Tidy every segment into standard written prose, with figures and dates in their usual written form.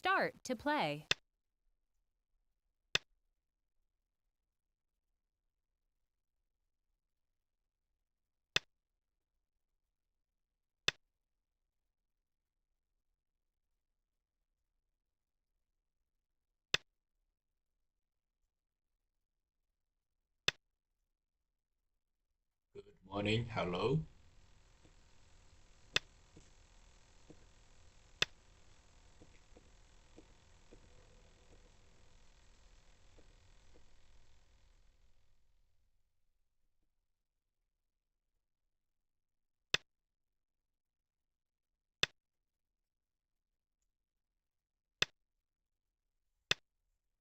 Start to play. Good morning, hello.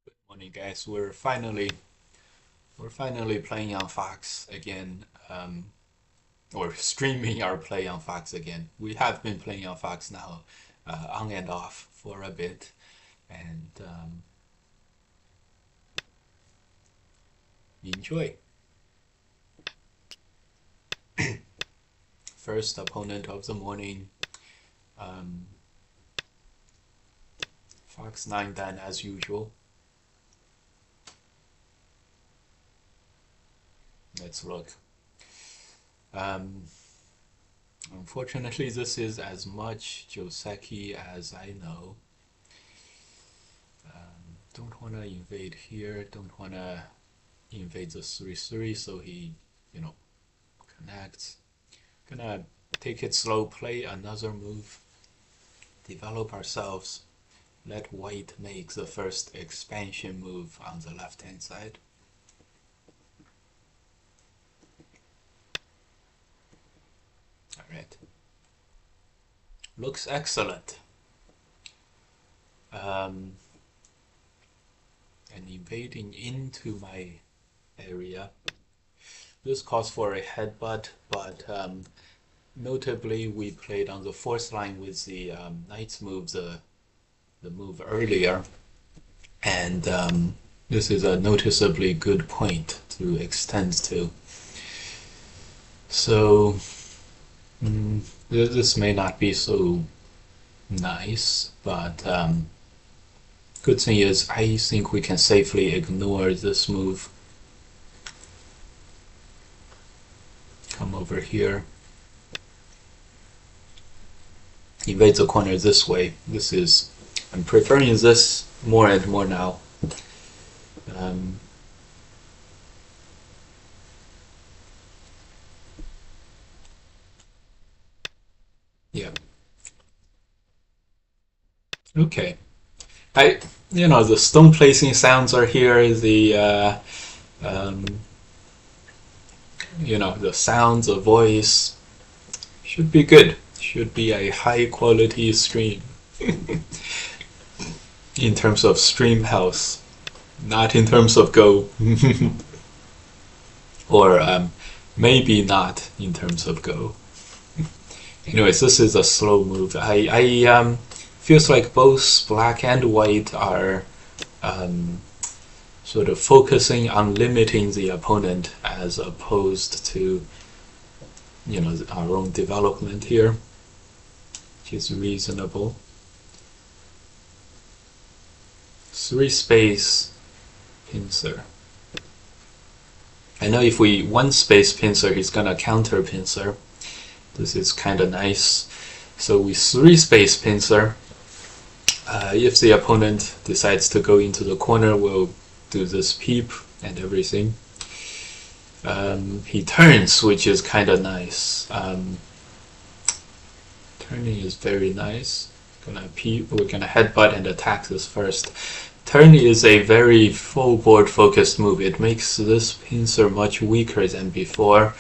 Good morning, guys. We're finally playing on Fox again, or streaming our play on Fox again. We have been playing on Fox now, on and off for a bit, and enjoy. First opponent of the morning, um, Fox 9 Dan as usual. Let's look. Um, Unfortunately, this is as much Joseki as I know. Don't want to invade here, don't want to invade the 3-3, so he, you know, connects. Gonna take it slow, play another move, develop ourselves, let white make the first expansion move on the left hand side. Alright. Looks excellent. And invading into my area. This calls for a headbutt, but notably we played on the fourth line with the knight's move, the move earlier, and this is a noticeably good point to extend to. So this may not be so nice, but good thing is I think we can safely ignore this move. Come over here. Invade the corner this way. I'm preferring this more and more now. Um, yeah. Okay. The stone placing sounds are here. Um, the sounds, the voice should be good. Should be a high quality stream in terms of stream health, not in terms of go, or maybe not in terms of go. Anyways, this is a slow move. I feels like both black and white are um, sort of focusing on limiting the opponent as opposed to our own development here, which is reasonable. 3-space pincer. I know if we 1-space pincer, he's gonna counter pincer. This is kind of nice. So we 3-space pincer. If the opponent decides to go into the corner, we'll do this peep and everything. He turns, which is kind of nice. Turning is very nice. Gonna peep. We're gonna headbutt and attack this first. Turn is a very full board focused move. It makes this pincer much weaker than before.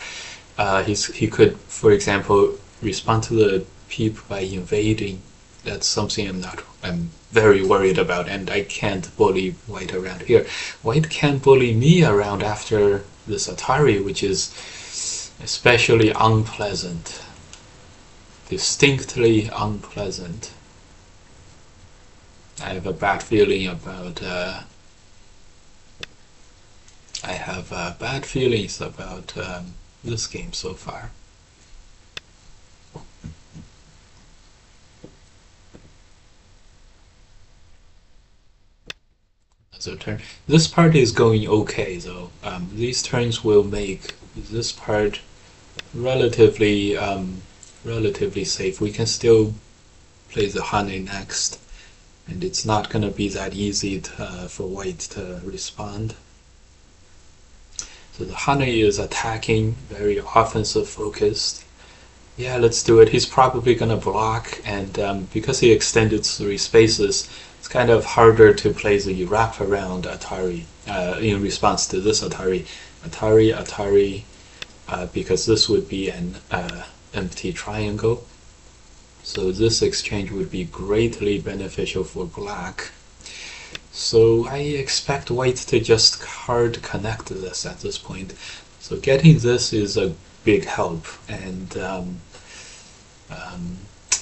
He could, for example, respond to the peep by invading. That's something I'm very worried about, and I can't bully white around here. White can't bully me around after this Atari, which is especially unpleasant. Distinctly unpleasant. I have a bad feeling about I have bad feelings about this game so far. of turn. This part is going okay though. These turns will make this part relatively relatively safe. We can still play the Hane next, and it's not gonna be that easy for white to respond. So the Hane is attacking, very offensive focused. Yeah, let's do it. He's probably gonna block, and because he extended 3 spaces, it's kind of harder to play the wraparound Atari in response to this Atari. Atari, because this would be an empty triangle. So this exchange would be greatly beneficial for black. So I expect white to just hard connect this at this point. So getting this is a big help. And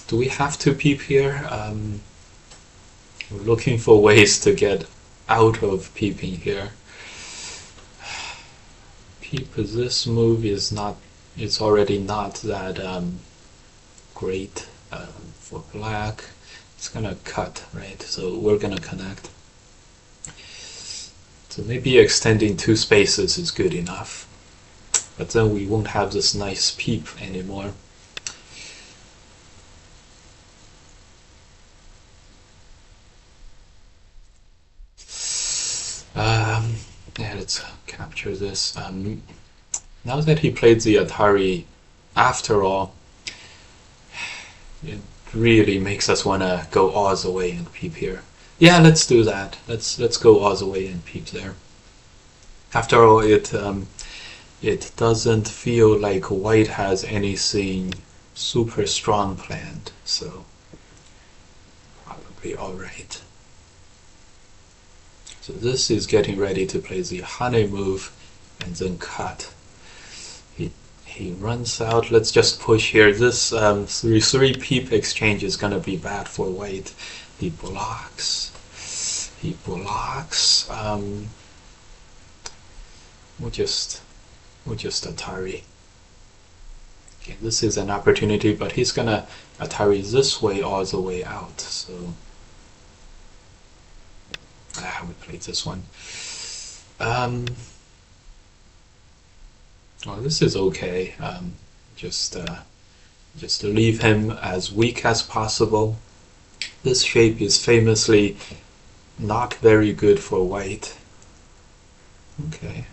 do we have to peep here? We're looking for ways to get out of peeping here. Peep, this move is not, it's already not that great for black. It's gonna cut, right? So we're gonna connect. So maybe extending 2 spaces is good enough. But then we won't have this nice peep anymore. Yeah, let's capture this. Now that he played the Atari, after all, it really makes us want to go all the way and peep here. Yeah, let's do that. Let's go all the way and peep there. After all, it doesn't feel like white has anything super strong planned, so probably all right. So this is getting ready to play the Hane move and then cut. He runs out. Let's just push here. This 3-3 peep exchange is going to be bad for white. He blocks. He blocks. We'll just Atari. Okay, this is an opportunity, but he's going to Atari this way all the way out. So we played this one. Well, this is okay. Just leave him as weak as possible. This shape is famously not very good for white. Okay.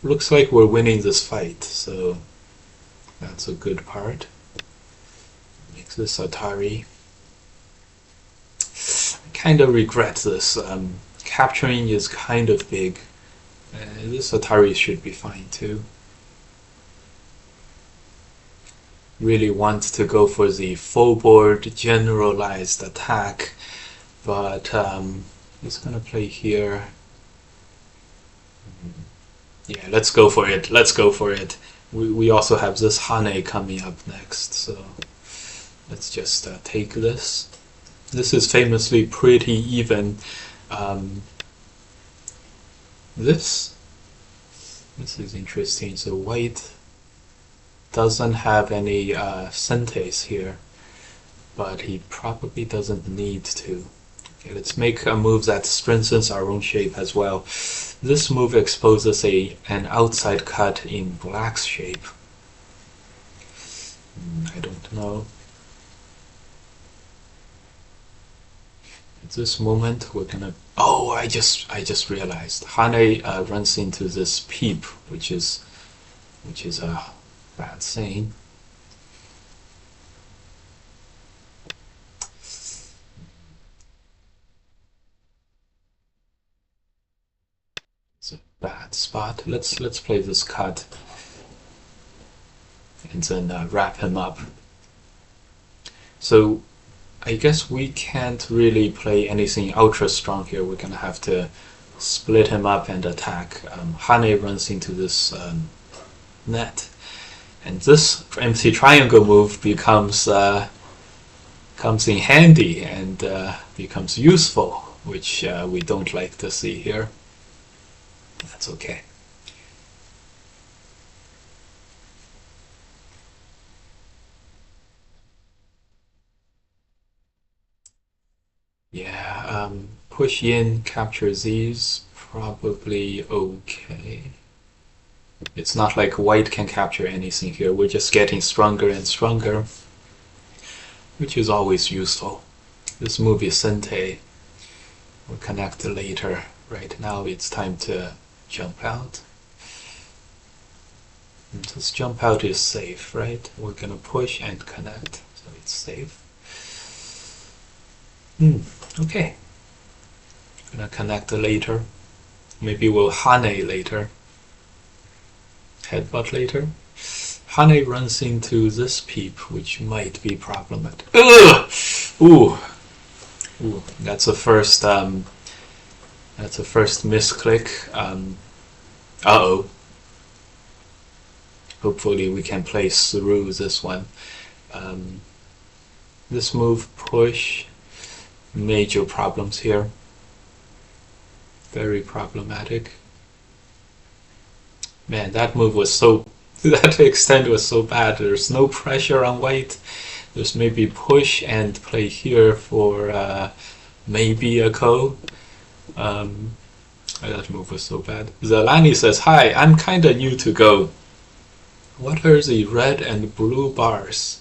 Looks like we're winning this fight, so that's a good part. Makes this Atari. I kind of regret this. Capturing is kind of big. This Atari should be fine too. Really want to go for the full board generalized attack, but he's gonna play here. Yeah, let's go for it. Let's go for it. We also have this Hane coming up next, so let's just take this. This is famously pretty even. This is interesting. So white doesn't have any sentes here, but he probably doesn't need to. Okay, let's make a move that strengthens our own shape as well. This move exposes an outside cut in black's shape. I don't know. At this moment, we're gonna. Oh, I just realized. Hane runs into this peep, which is a bad thing. It's a bad spot. Let's play this cut and then wrap him up. So I guess we can't really play anything ultra strong here. We're gonna have to split him up and attack. Hane runs into this net, and this empty triangle move comes in handy and becomes useful, which we don't like to see here. That's okay. Yeah, push in, capture these, probably okay. It's not like white can capture anything here. We're just getting stronger and stronger, which is always useful. This move is Sente. We'll connect later. Right now it's time to jump out. And this jump out is safe, right? We're gonna push and connect, so it's safe. Okay. Gonna connect later. Maybe we'll Hane later. Headbutt later. Hane runs into this peep, which might be problematic. Ugh! Ooh. Ooh, that's a first misclick. Uh-oh. Hopefully we can play through this one. This move, push, major problems here. Very problematic. Man, that move was so... that extend was so bad. There's no pressure on white. There's maybe push and play here for maybe a ko. That move was so bad. Zelani says, "Hi, I'm kinda new to Go. What are the red and blue bars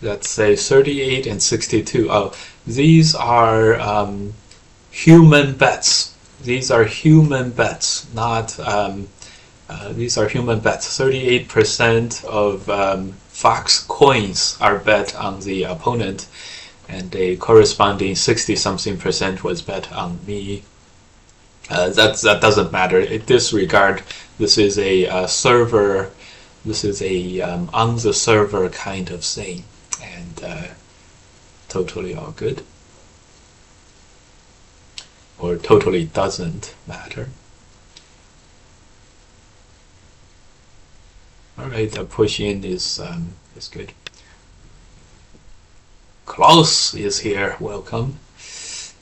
that say 38 and 62? Oh, these are human bets. These are human bets, not these are human bets. 38% of Fox coins are bet on the opponent, and a corresponding 60-something% was bet on me. That doesn't matter. Disregard. This is a server. This is a on the server kind of thing, and totally all good, or totally doesn't matter. All right, the push in is good. Klaus is here. Welcome.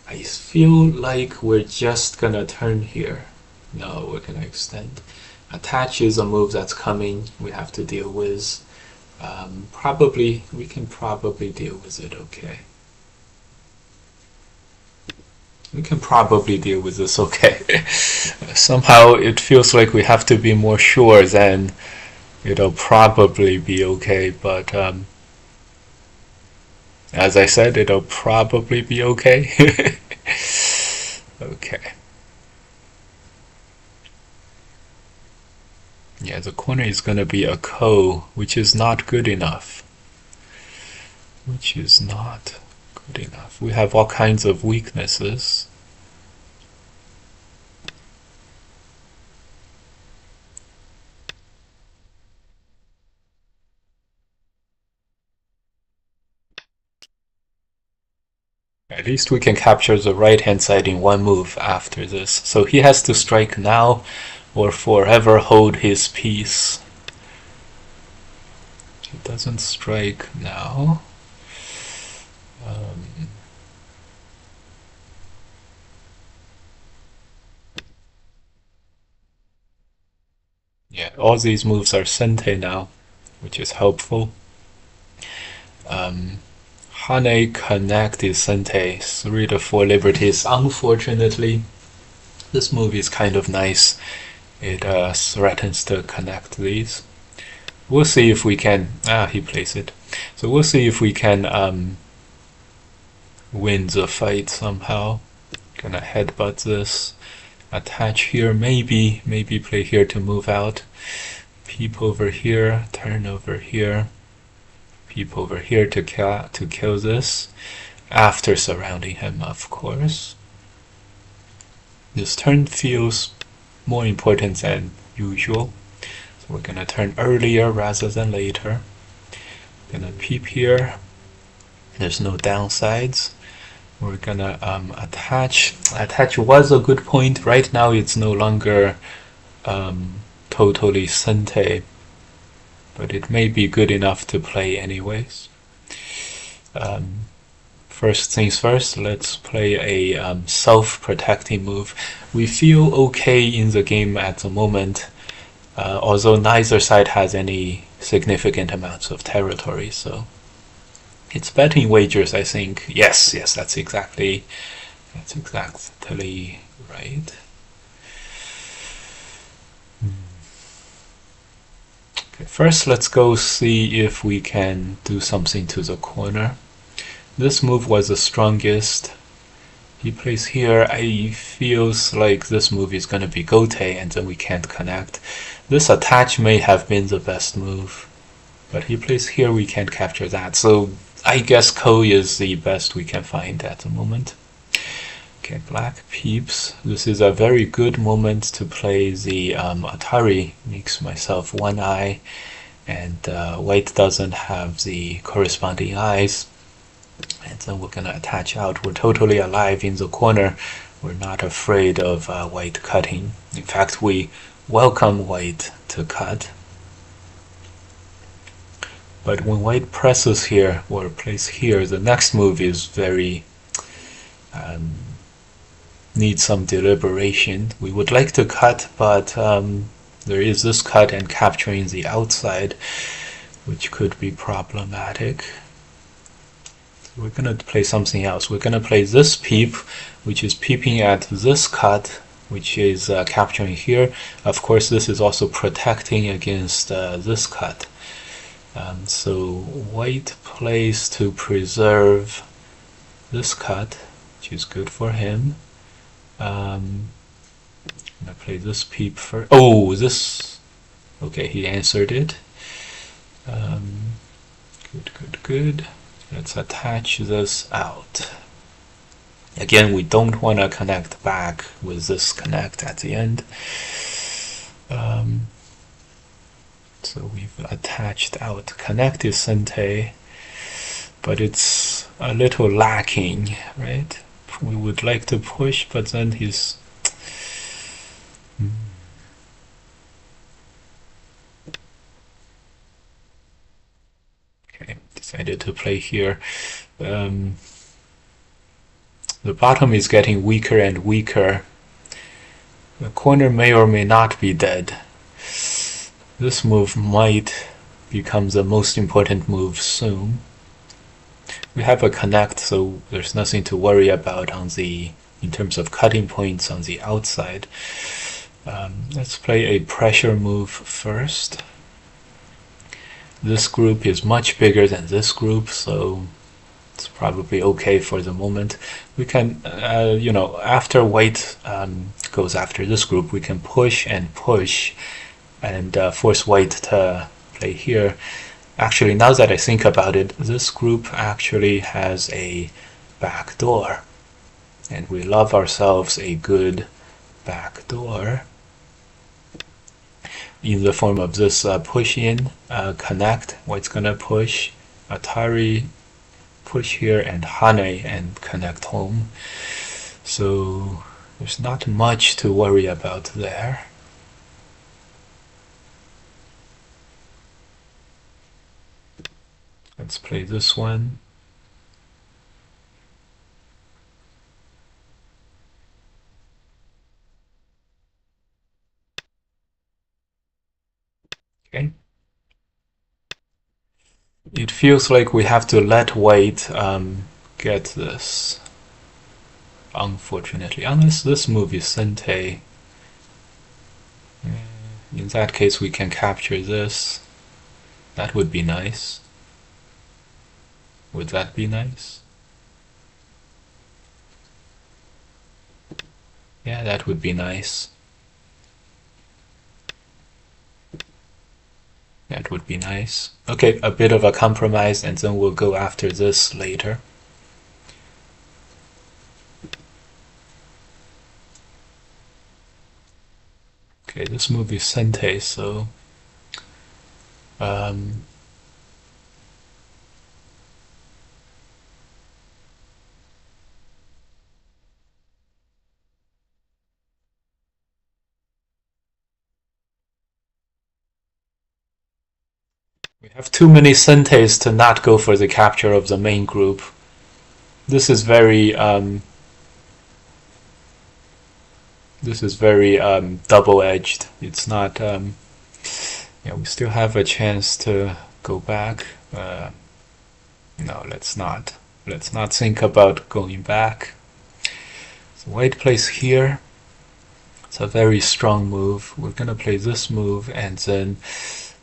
I feel like we're just gonna turn here. No, we're gonna extend. Attach is a move that's coming. We have to deal with. Probably we can probably deal with it. Okay. We can probably deal with this. Okay. Somehow it feels like we have to be more sure than it'll probably be okay, but as I said, it'll probably be okay. Okay. Yeah, the corner is going to be a ko, which is not good enough. Which is not good enough. We have all kinds of weaknesses. At least we can capture the right hand side in one move after this. So he has to strike now or forever hold his peace. He doesn't strike now. Yeah, all these moves are sente now, which is helpful. Hane connect is sente, 3 to 4 liberties. Unfortunately, this move is kind of nice. It threatens to connect these. We'll see if we can... he plays it. So we'll see if we can win the fight somehow. Gonna headbutt this. Attach here, maybe play here to move out. Peep over here, turn over here. Peep over here to kill this. After surrounding him, of course. This turn feels more important than usual. So we're gonna turn earlier rather than later. Gonna peep here. There's no downsides. We're gonna attach. Attach was a good point. Right now it's no longer totally sente, but it may be good enough to play anyways. First things first, let's play a self-protecting move. We feel okay in the game at the moment, although neither side has any significant amounts of territory, so it's betting wagers, I think. Yes, that's exactly That's exactly right. Okay, first, let's go see if we can do something to the corner. This move was the strongest. He plays here. I feels like this move is gonna be gote, and then we can't connect. This attach may have been the best move, but he plays here. We can't capture that. So I guess Ko is the best we can find at the moment. Okay, black peeps. This is a very good moment to play the Atari. Makes myself one eye, and white doesn't have the corresponding eyes. And then we're gonna attach out. We're totally alive in the corner. We're not afraid of white cutting. In fact, we welcome white to cut. But when white presses here or plays here, the next move is very needs some deliberation. We would like to cut, but there is this cut and capturing the outside, which could be problematic. So we're gonna play something else. We're gonna play this peep, which is peeping at this cut, which is capturing here. Of course, this is also protecting against this cut. So white plays to preserve this cut, which is good for him. I'm gonna play this peep first. Oh, this. Okay, he answered it. Good. Let's attach this out. Again, we don't want to connect back with this connect at the end. So we've attached out. Connect is sente, but it's a little lacking, right? We would like to push, but then he's okay. Decided to play here. The bottom is getting weaker and weaker. The corner may or may not be dead. This move might become the most important move soon. We have a connect, so there's nothing to worry about in terms of cutting points on the outside. Let's play a pressure move first. This group is much bigger than this group, so it's probably okay for the moment. We can, after white goes after this group, we can push and force white to play here. Actually, now that I think about it, this group actually has a back door, and we love ourselves a good back door in the form of this push in, connect. White's gonna push, Atari push here, and Hane and connect home. So there's not much to worry about there. Let's play this one. Okay. It feels like we have to let white get this. Unfortunately, unless this move is sente. In that case, we can capture this. That would be nice. Would that be nice? Yeah, that would be nice. That would be nice. Okay, a bit of a compromise, and then we'll go after this later. Okay, this move is sente, so we have too many sentes to not go for the capture of the main group. This is very double-edged. It's not. Yeah, we still have a chance to go back. No, let's not. Let's not think about going back. So white plays here. It's a very strong move. We're gonna play this move, and then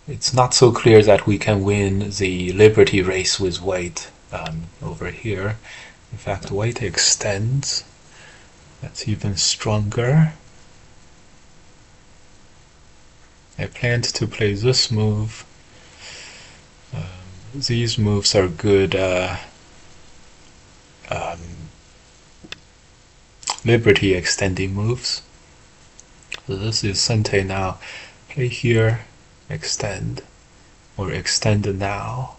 it's not so clear that we can win the liberty race with white over here. In fact, white extends. That's even stronger. I planned to play this move. These moves are good liberty extending moves. So this is Sente now. Play here, extend, or extend now.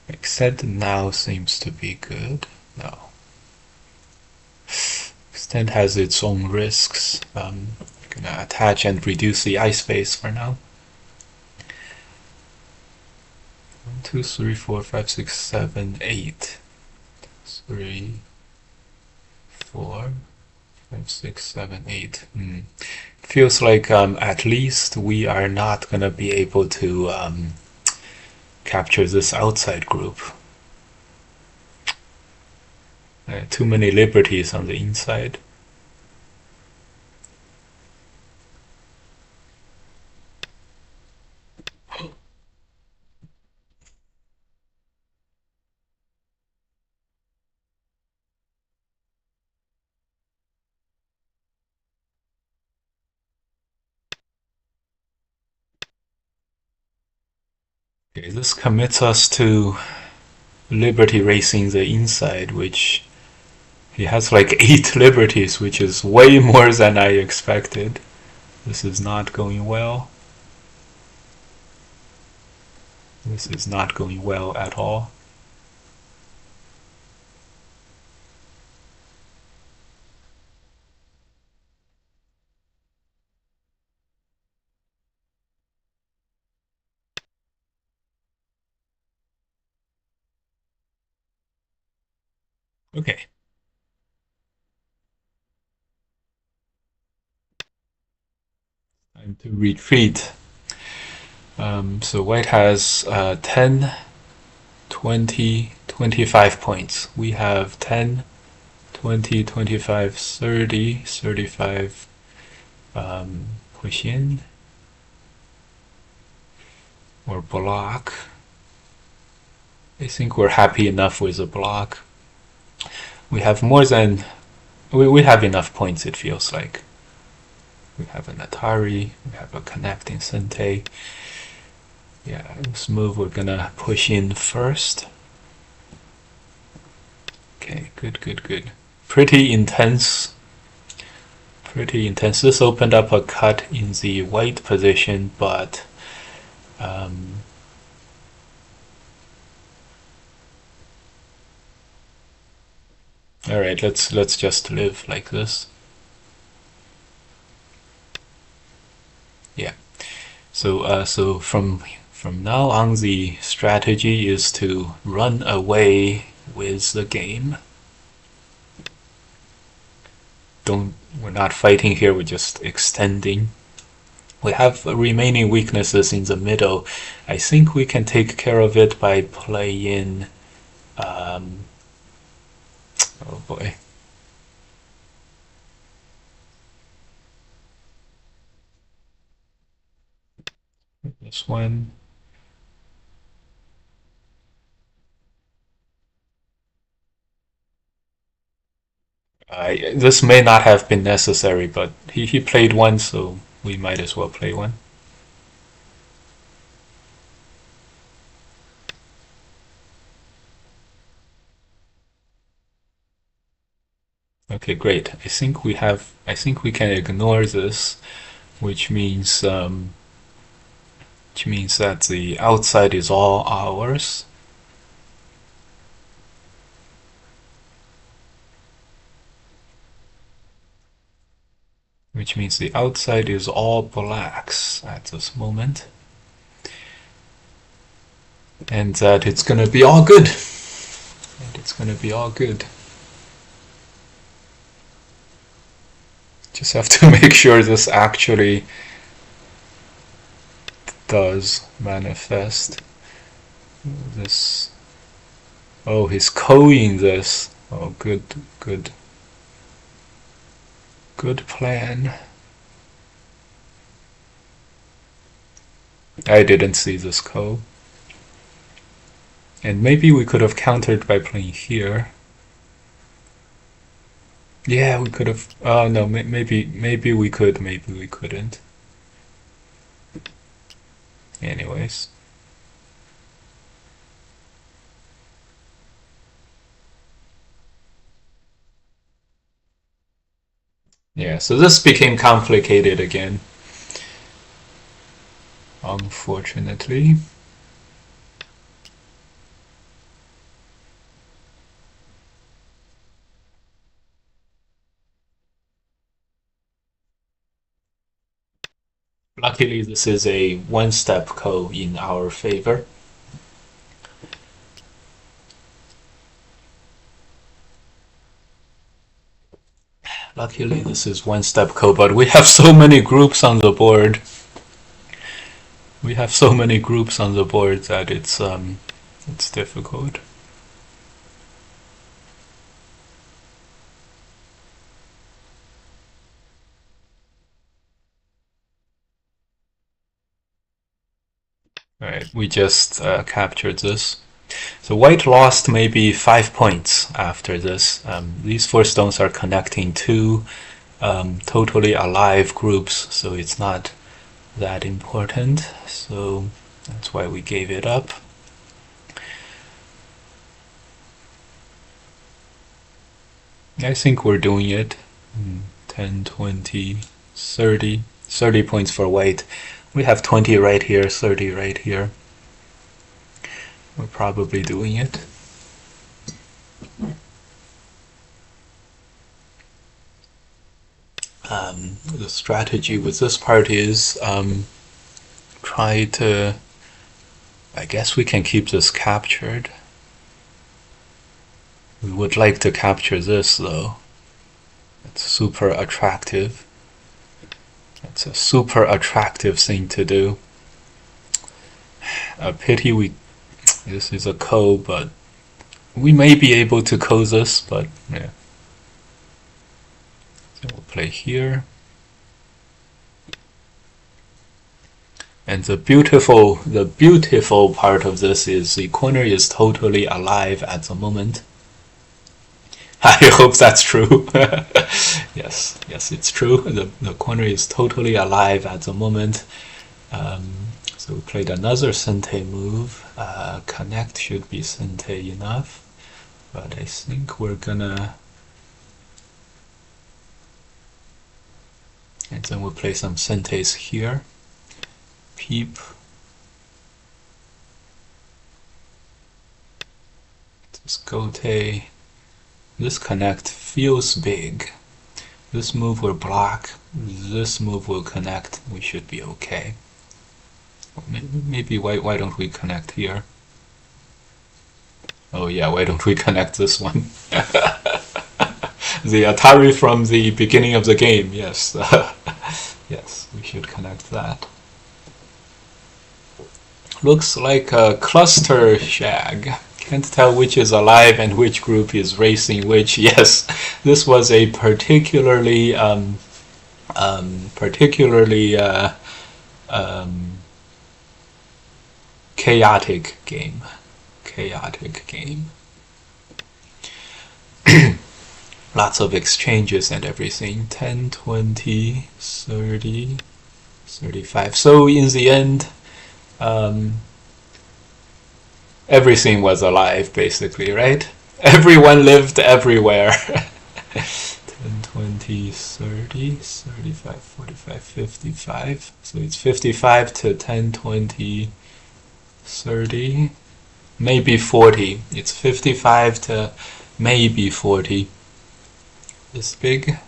Extend now seems to be good. No. Extend has its own risks. I'm gonna attach and reduce the ice phase for now. 1, 2, 3, 4, 5, 6, 7, 8. 3, 4, 5, 6, 7, 8. Feels like at least we are not gonna be able to capture this outside group. Too many liberties on the inside. Okay, this commits us to liberty racing the inside, which he has like 8 liberties, which is way more than I expected. This is not going well. This is not going well at all. Okay. Time to retreat. So white has 10, 20, 25 points. We have 10, 20, 25, 30, 35 push in or block. I think we're happy enough with a block. We have more than we have enough points, it feels like. We have an Atari, we have a connecting Sente. Yeah, this move we're gonna push in first. Okay, good, good, good. Pretty intense. Pretty intense. This opened up a cut in the white position, but all right, let's just live like this. Yeah. So from now on, the strategy is to run away with the game. We're not fighting here, we're just extending. We have remaining weaknesses in the middle. I think we can take care of it by playing oh boy. This one. This may not have been necessary, but he played one, so we might as well play one. Okay, great. I think we can ignore this, which means that the outside is all ours. Which means the outside is all blacks at this moment. And that it's gonna be all good. And it's gonna be all good. Just have to make sure this actually does manifest. This. Oh, he's coing this. Oh, good, good. Good plan. I didn't see this ko. And maybe we could have countered by playing here. Yeah, we could have. Oh no, maybe we could, maybe we couldn't. Anyways. Yeah, so this became complicated again. Unfortunately. Luckily, this is a one-step ko in our favor. Luckily, this is one-step ko, but we have so many groups on the board. We have so many groups on the board that it's difficult. All right, we just captured this. So white lost maybe 5 points after this. These 4 stones are connecting 2 totally alive groups, so it's not that important. So that's why we gave it up. I think we're doing it. 10, 20, 30. 30 points for white. We have 20 right here, 30 right here. We're probably doing it. The strategy with this part is try to... I guess we can keep this captured. We would like to capture this though. It's super attractive. It's a super attractive thing to do. A pity this is a ko, but we may be able to ko this, but yeah. So we'll play here. And the beautiful part of this is the corner is totally alive at the moment. I hope that's true. Yes, it's true. The corner is totally alive at the moment. So we played another sente move. Connect should be sente enough, but I think we're gonna... And then we'll play some sentes here. Peep. This gote. This connect feels big. This move will block. This move will connect. We should be okay. Maybe why don't we connect here? Oh yeah, why don't we connect this one? The Atari from the beginning of the game, yes. Yes, we should connect that. Looks like a cluster shag. Can't tell which is alive and which group is racing which. Yes, this was a particularly chaotic game. Lots of exchanges and everything. 10, 20, 30, 35. So in the end, everything was alive, basically, right? Everyone lived everywhere. 10, 20, 30, 35, 45, 55. So it's 55 to 10, 20, 30, maybe 40. It's 55 to maybe 40. This big.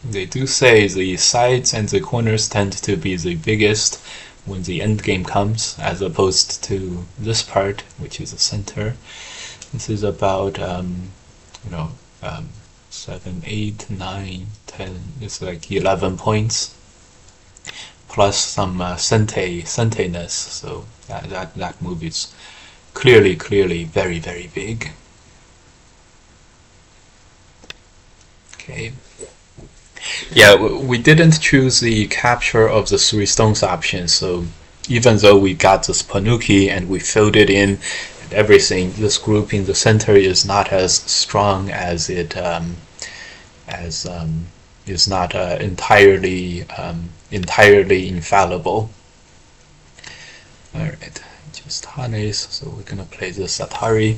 They do say the sides and the corners tend to be the biggest when the end game comes, as opposed to this part, which is the center. This is about 7, 8, 9, 10. It's like 11 points plus some sente-ness. So that move is clearly very, very big. Okay. Yeah, we didn't choose the capture of the three stones option, so even though we got this Panuki and we filled it in and everything, this group in the center is not as strong as it as is not entirely infallible. All right, just harness. So we're gonna play this Atari.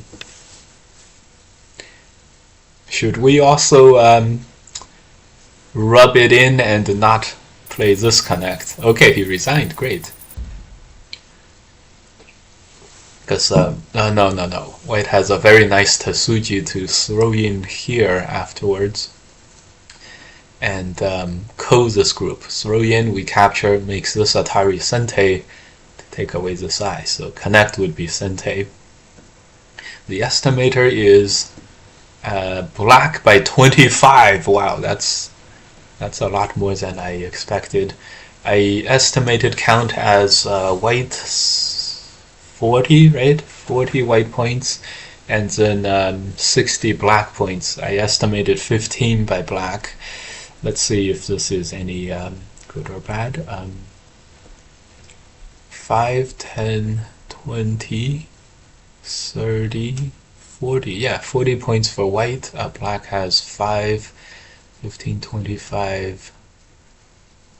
Should we also rub it in and not play this connect? Okay, he resigned. Great. Because no. White has a very nice Tetsuji to throw in here afterwards. And code this group. Throw in, we capture, makes this Atari Sente to take away this I. So connect would be Sente. The estimator is black by 25. Wow, that's a lot more than I expected. I estimated count as white 40, right? 40 white points, and then 60 black points. I estimated 15 by black. Let's see if this is any good or bad. 5, 10, 20, 30, 40. Yeah, 40 points for white. Black has 5, 15, 25,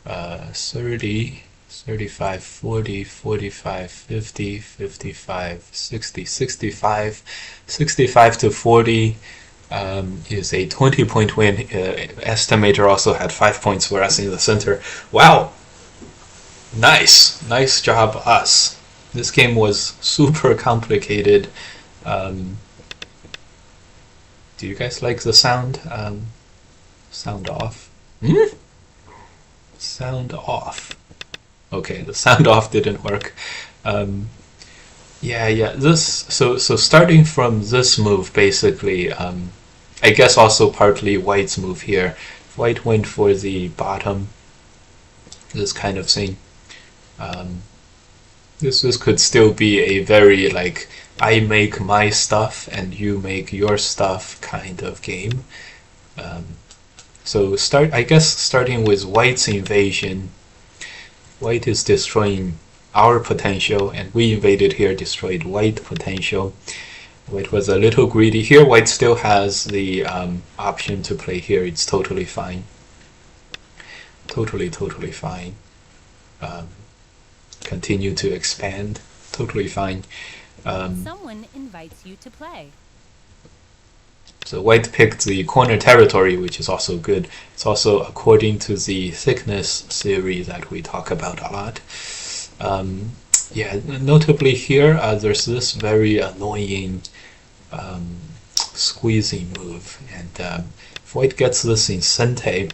30, 35, 40, 45, 50, 55, 60, 65, 65 to 40 is a 20-point win. Estimator also had 5 points for us in the center. Wow! Nice job, us. This game was super complicated. Do you guys like the sound? Sound off. Sound off. Okay, the sound off didn't work. Yeah. So starting from this move, basically, I guess also partly White's move here. White went for the bottom. This kind of thing. This could still be a very like I make my stuff and you make your stuff kind of game. So I guess starting with White's invasion. White is destroying our potential, and we invaded here, destroyed white potential. White was a little greedy here. White still has the option to play here. It's totally fine. Totally fine. Continue to expand. Totally fine. Someone invites you to play. So White picked the corner territory, which is also good. It's also according to the thickness theory that we talk about a lot. Yeah, notably here, there's this very annoying squeezing move, and if White gets this in Sente,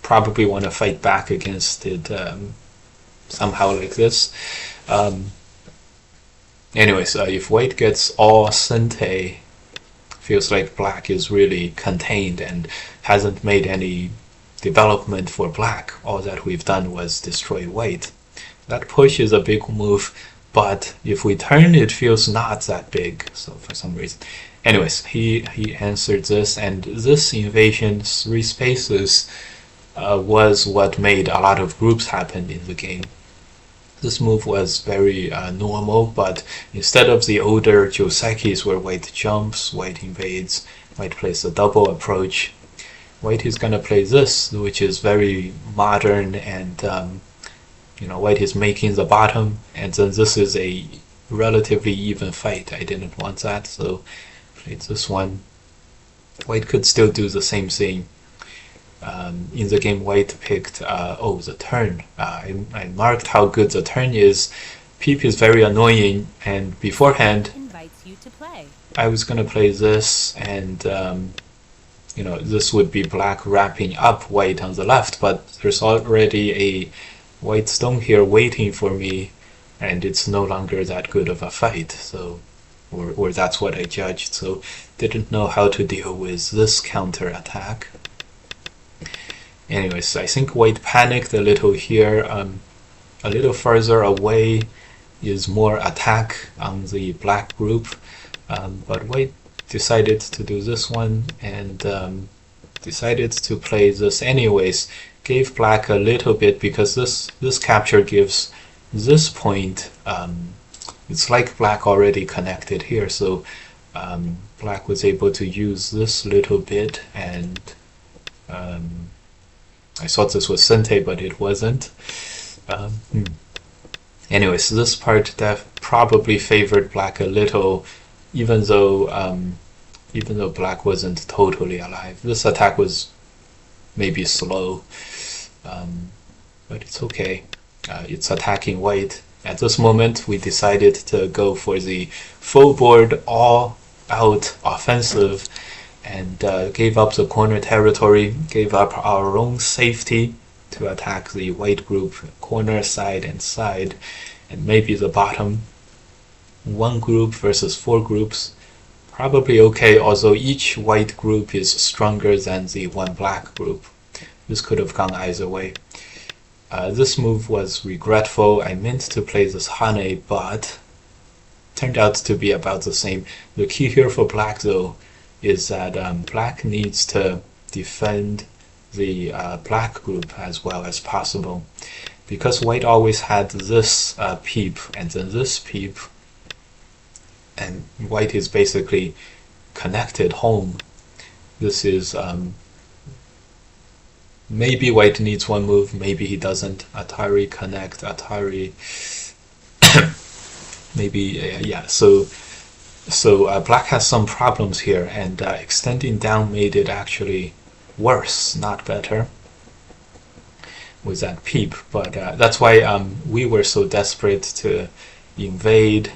probably want to fight back against it somehow like this. Anyways, if White gets all Sente, feels like black is really contained and hasn't made any development for black. All that we've done was destroy white. That push is a big move, but if we turn, it feels not that big, so for some reason. Anyways, he answered this, and this invasion 3 spaces was what made a lot of groups happen in the game. This move was very normal, but instead of the older Josekis where white jumps, white invades, white plays a double approach, white is going to play this, which is very modern, and white is making the bottom, and then this is a relatively even fight. I didn't want that, so played this one. White could still do the same thing. In the game, White picked the turn. I marked how good the turn is. Peep is very annoying, and beforehand Invites you to play. I was gonna play this, and this would be black wrapping up white on the left, but there's already a white stone here waiting for me, and it's no longer that good of a fight. So, or that's what I judged. So, didn't know how to deal with this counter attack. Anyways, I think white panicked a little here. A little further away is more attack on the black group, but white decided to do this one, and decided to play this anyways. Gave black a little bit because this capture gives this point. It's like black already connected here, so black was able to use this little bit, and I thought this was Sente, but it wasn't. Anyways, this part probably favored black a little, even though black wasn't totally alive. This attack was maybe slow, but it's okay. It's attacking white. At this moment, we decided to go for the full board, all-out offensive, and gave up the corner territory, gave up our own safety to attack the white group, corner, side, and side, and maybe the bottom. One group versus 4 groups, probably okay, although each white group is stronger than the one black group. This could have gone either way. This move was regretful. I meant to play this Hane, but turned out to be about the same. The key here for black, though, is that black needs to defend the black group as well as possible. Because white always had this peep and then this peep, and white is basically connected home. This is maybe white needs one move, maybe he doesn't. Atari connect, Atari maybe, yeah, so black has some problems here, and extending down made it actually worse, not better, with that peep. But that's why we were so desperate to invade,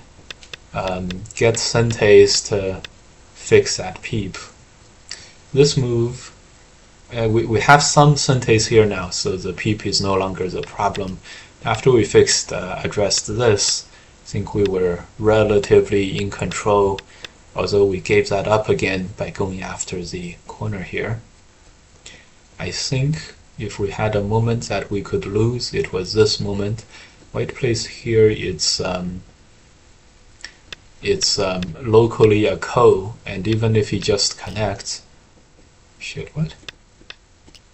get Sentes to fix that peep. This move, we have some Sentes here now, so the peep is no longer the problem. After we addressed this, I think we were relatively in control, although we gave that up again by going after the corner here. I think if we had a moment that we could lose, it was this moment. White plays here, it's locally a ko, and even if he just connects,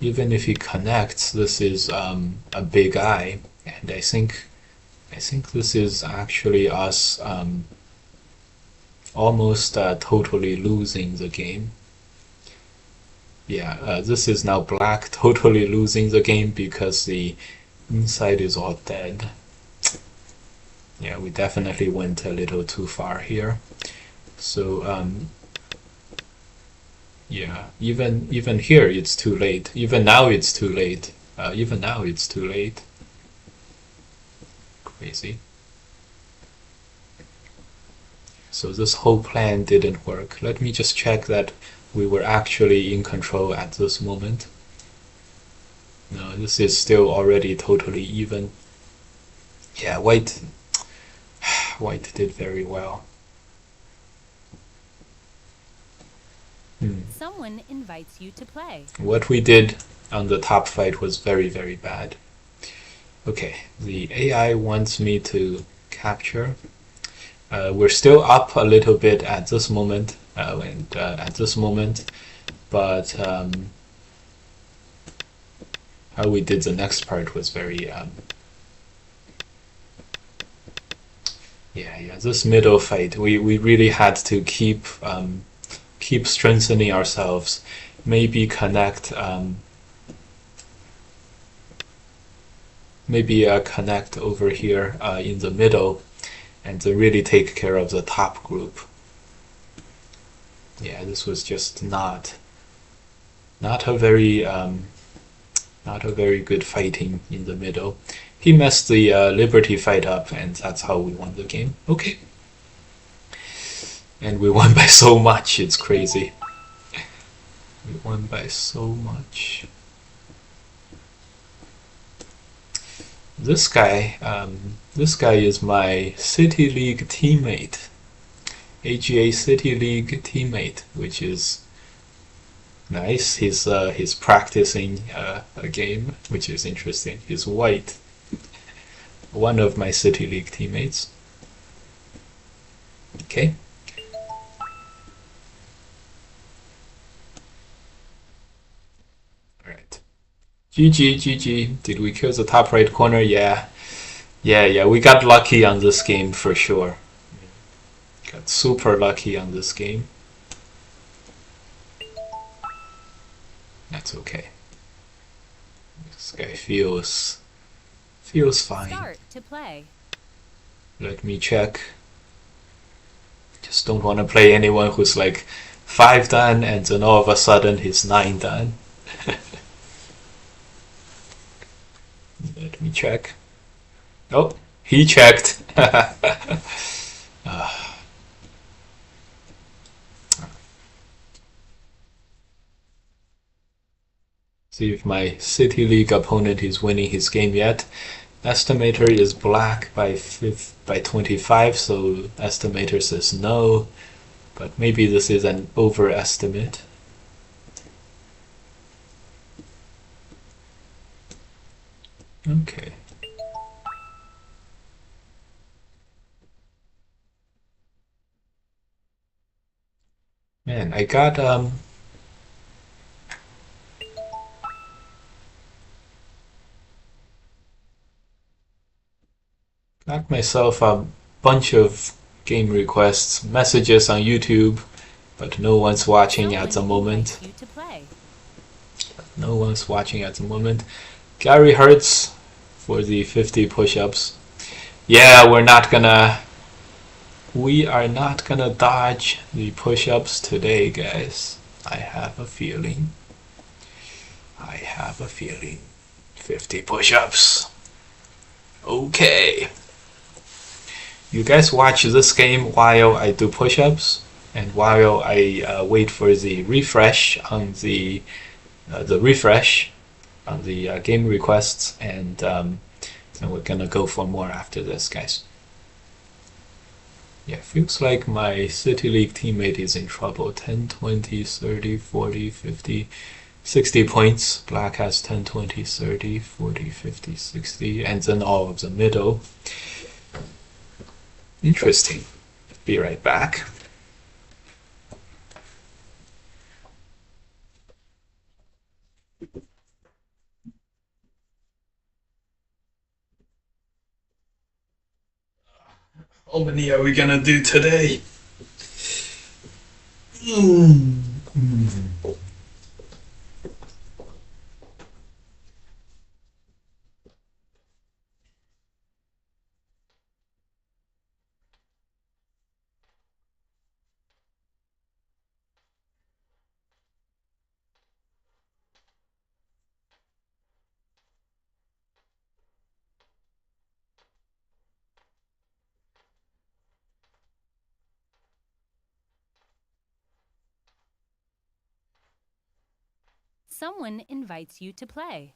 even if he connects, this is a big I, and I think this is actually us almost totally losing the game. Yeah, this is now black totally losing the game because the inside is all dead. Yeah, we definitely went a little too far here. So yeah, even here it's too late. Even now it's too late. Even now it's too late. Crazy. So this whole plan didn't work. Let me just check that we were actually in control at this moment. No, this is still already totally even. Yeah, white did very well. Someone invites you to play. What we did on the top fight was very, very bad. Okay, the AI wants me to capture. We're still up a little bit at this moment, but how we did the next part was very yeah, this middle fight, we really had to keep strengthening ourselves, maybe connect connect over here in the middle, and to really take care of the top group. Yeah, this was just not a very good fighting in the middle. He messed the Liberty fight up, and that's how we won the game. Okay. And we won by so much, it's crazy. We won by so much. This guy is my City League teammate, AGA City League teammate, which is nice. He's practicing a game, which is interesting. He's white, one of my City League teammates. Okay. GG, GG. Did we kill the top right corner? Yeah. Yeah. We got lucky on this game for sure. Got super lucky on this game. That's okay. This guy feels fine. Start to play. Let me check. Just don't want to play anyone who's like 5 dan and then all of a sudden he's 9 dan. Let me check. Oh, he checked. See if my City League opponent is winning his game yet. Estimator is black by 25, so estimator says no, but maybe this is an overestimate. Okay. Man, I got myself a bunch of game requests, messages on YouTube, but no one's watching at the moment. No one's watching at the moment. Gary Hertz for the 50 push-ups. Yeah, we are not gonna dodge the push-ups today, guys. I have a feeling. 50 push-ups. Okay. You guys watch this game while I do push-ups and while I wait for the refresh on the game requests, and then we're gonna go for more after this, guys. Yeah, feels like my City League teammate is in trouble. 10, 20, 30, 40, 50, 60 points. Black has 10, 20, 30, 40, 50, 60, and then all of the middle. Interesting. Be right back. How many are we gonna do today? Someone invites you to play.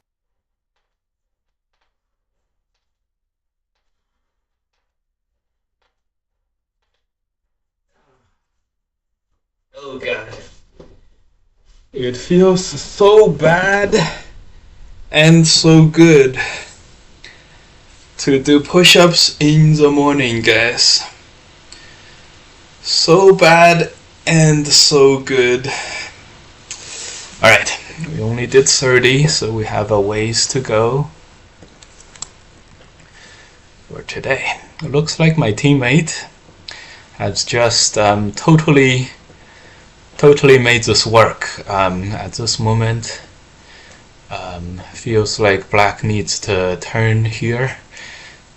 Oh god. It feels so bad and so good to do push-ups in the morning, guys. So bad and so good. Alright, we only did 30, so we have a ways to go for today. It looks like my teammate has just totally made this work. At this moment, feels like black needs to turn here.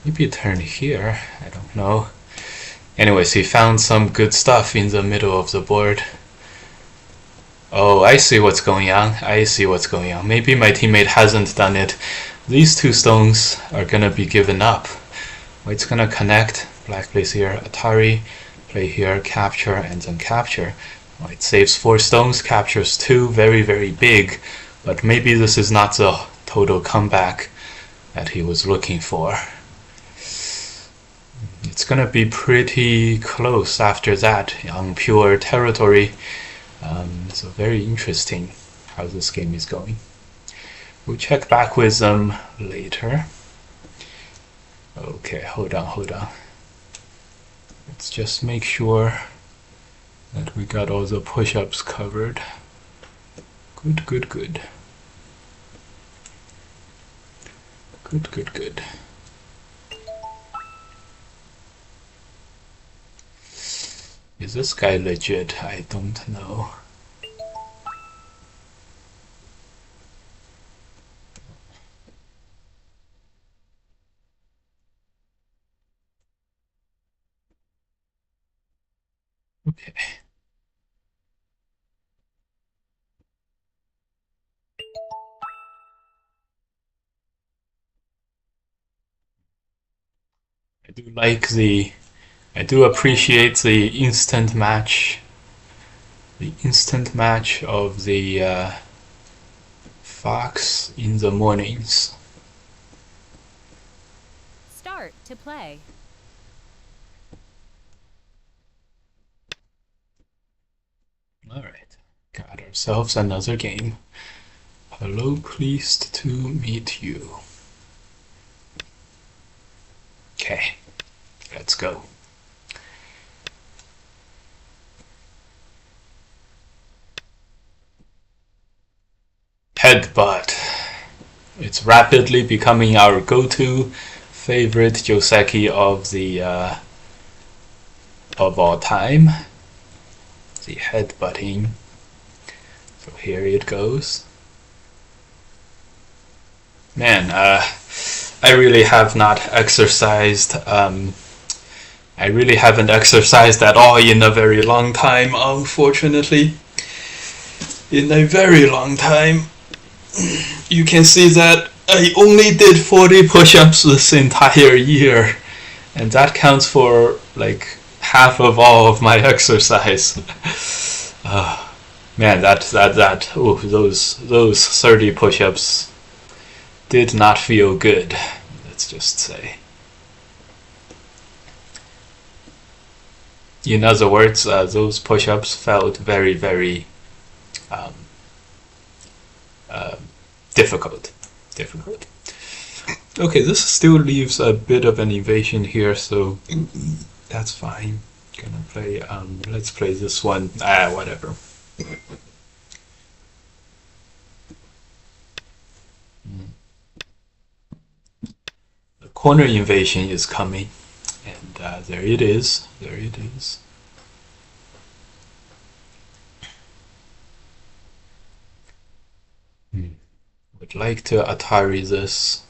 Maybe turn here, I don't know. Anyways, he found some good stuff in the middle of the board. Oh, I see what's going on. Maybe my teammate hasn't done it. These two stones are gonna be given up. White's gonna connect. Black plays here, Atari, play here, capture, and then capture. White saves 4 stones, captures 2, very, very big. But maybe this is not the total comeback that he was looking for. It's gonna be pretty close after that on pure territory. So very interesting how this game is going. We'll check back with them later. Okay, hold on. Let's just make sure that we got all the push-ups covered. Good. Good, good, good. Is this guy legit? I don't know. Okay. I do appreciate the instant match. The instant match of the fox in the mornings. Start to play. Alright, got ourselves another game. Hello, pleased to meet you. Okay, let's go. Headbutt. It's rapidly becoming our go-to favorite Joseki of all time. The headbutting. So here it goes. Man, I really have not exercised. I really haven't exercised at all in a very long time, unfortunately. In a very long time. You can see that I only did 40 push-ups this entire year, and that counts for like half of all of my exercise. Man, those 30 push-ups did not feel good, let's just say. In other words, those push-ups felt very, very difficult. Okay, this still leaves a bit of an evasion here, so that's fine. Gonna play, let's play this one, whatever. The corner invasion is coming, and there it is, Would like to Atari this.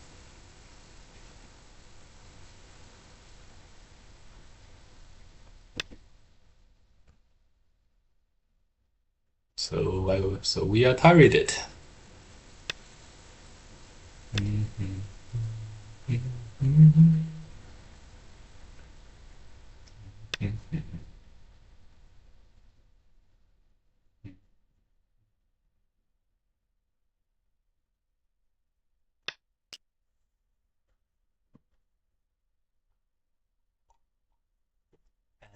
So we Atari'd it.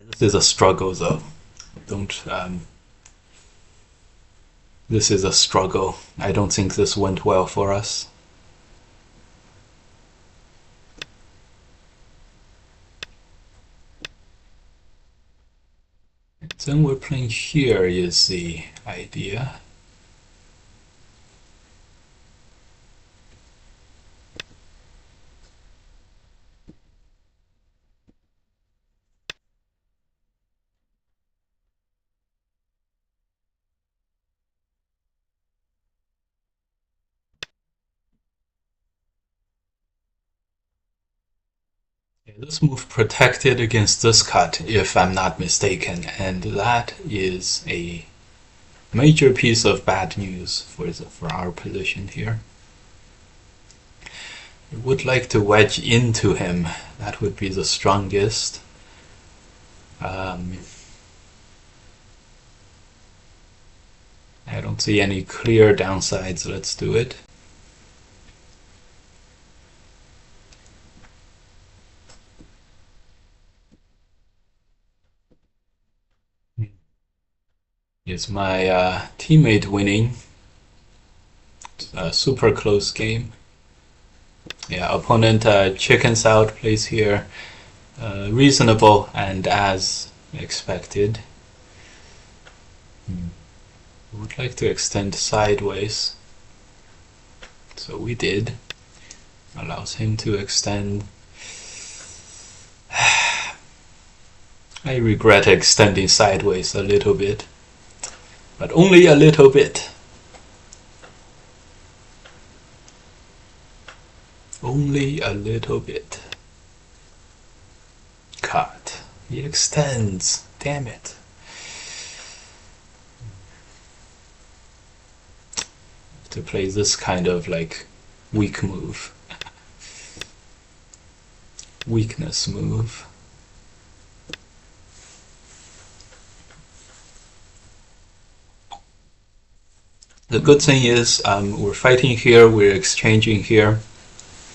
This is a struggle, though. Don't. This is a struggle. I don't think this went well for us. Then we're playing here is the idea. This move protected against this cut, if I'm not mistaken, and that is a major piece of bad news for our position here. I would like to wedge into him. That would be the strongest. I don't see any clear downsides. Let's do it. Is my teammate winning? It's a super close game. Yeah, opponent chickens out, plays here. Reasonable and as expected. Would like to extend sideways. So we did. Allows him to extend. I regret extending sideways a little bit, but only a little bit. Only a little bit. Cut. He extends. Damn it. To play this kind of like weak move. Weakness move. The good thing is we're fighting here, we're exchanging here,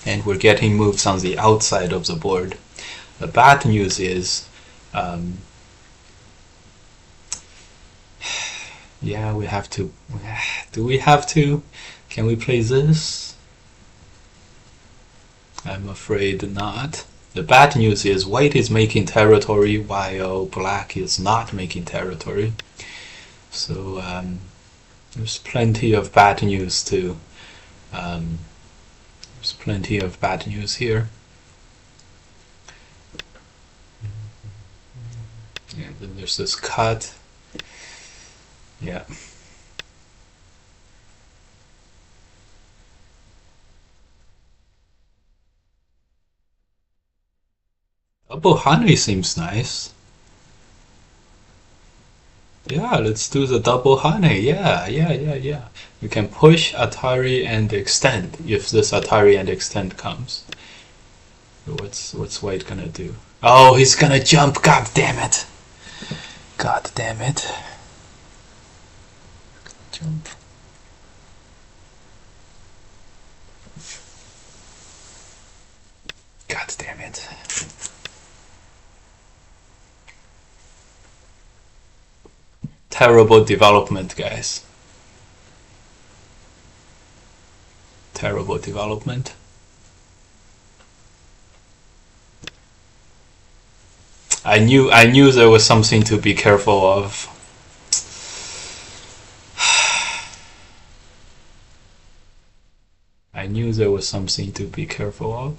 and we're getting moves on the outside of the board. The bad news is, yeah, we have to. Do we have to? Can we play this? I'm afraid not. The bad news is white is making territory while black is not making territory. So there's plenty of bad news too. There's plenty of bad news here. And then there's this cut. Yeah. Double honey seems nice. Yeah, let's do the double honey. Yeah. We can push Atari and extend if this Atari and extend comes. What's white gonna do? Oh, he's gonna jump. God damn it. God damn it. Jump. God damn it. Terrible development, guys. Terrible development. I knew there was something to be careful of. I knew there was something to be careful of.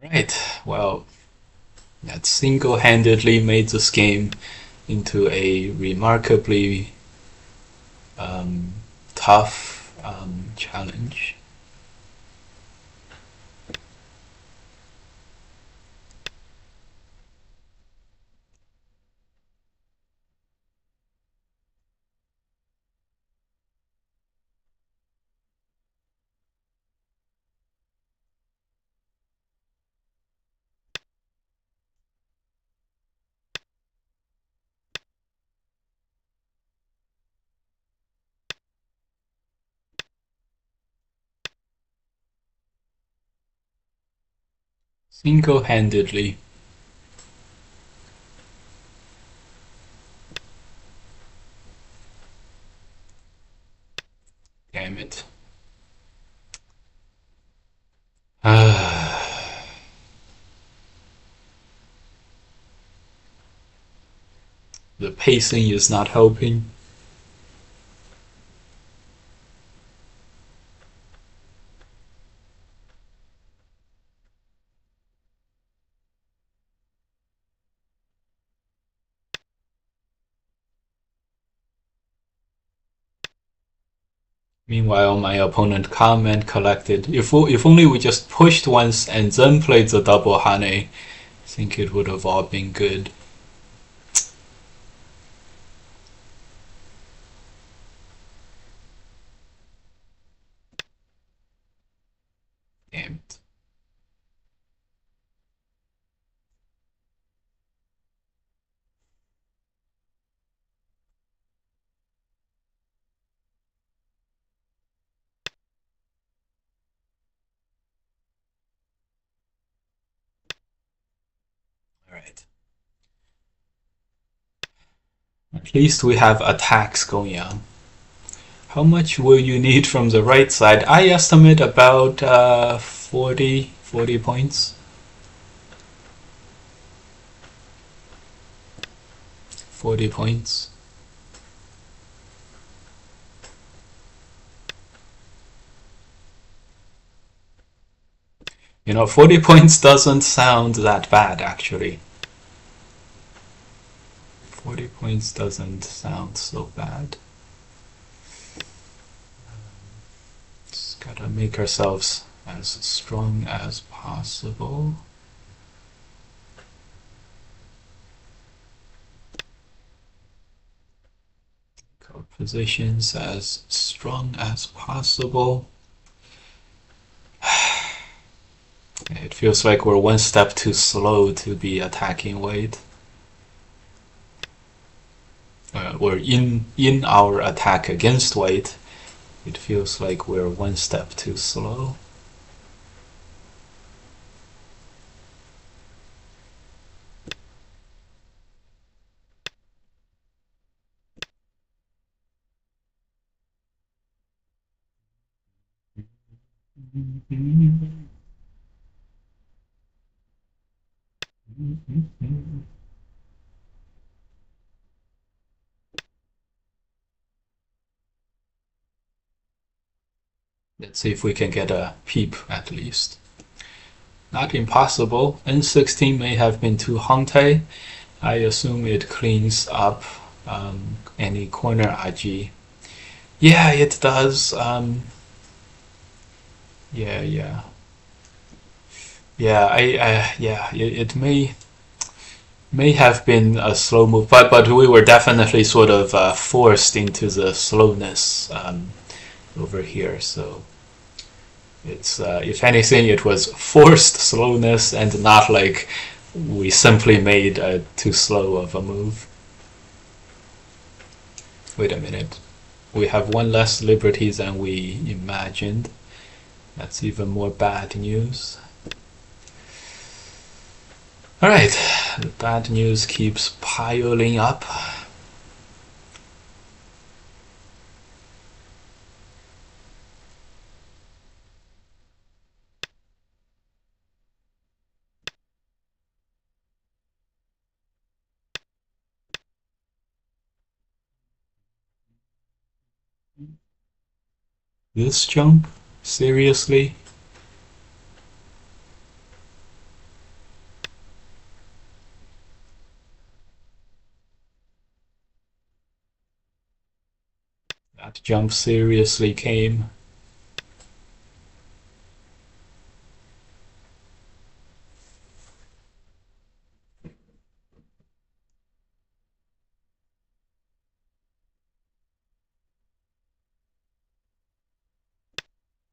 Right, well, that single-handedly made this game into a remarkably tough challenge. Single-handedly. Damn it. The pacing is not helping. Meanwhile, my opponent come and collected. If only we just pushed once and then played the double hane, I think it would have all been good. Damn it. Alright. At least we have attacks going on. How much will you need from the right side? I estimate about 40 points. 40 points. You know, 40 points doesn't sound that bad, actually. 40 points doesn't sound so bad. Just gotta make ourselves as strong as possible. Make our positions as strong as possible. It feels like we're one step too slow to be attacking weight. We're in our attack against weight. It feels like we're one step too slow. Let's see if we can get a peep at least. Not impossible. N16 may have been too Hangtai. I assume it cleans up any corner AG. Yeah, it does. Yeah. It may have been a slow move, but we were definitely sort of forced into the slowness over here. So it's if anything, it was forced slowness and not like we simply made too slow of a move. Wait a minute. We have one less liberty than we imagined. That's even more bad news. Alright, the bad news keeps piling up. This jump? Seriously? That jump seriously came.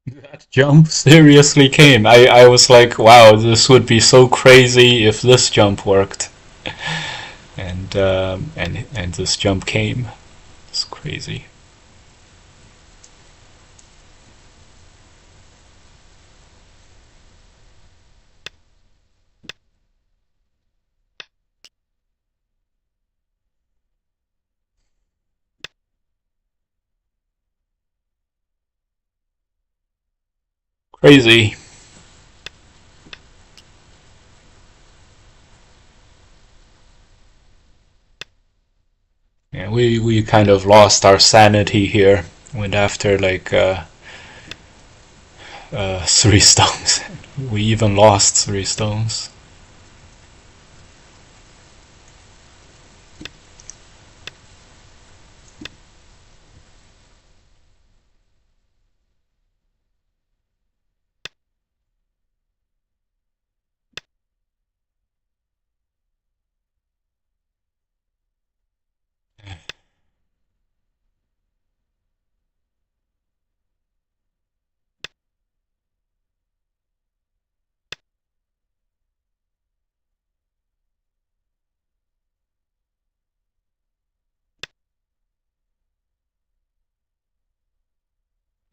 That jump seriously came. I was like, wow, this would be so crazy if this jump worked. And this jump came. It's crazy. Crazy. Yeah, we kind of lost our sanity here. Went after like 3 stones. We even lost 3 stones.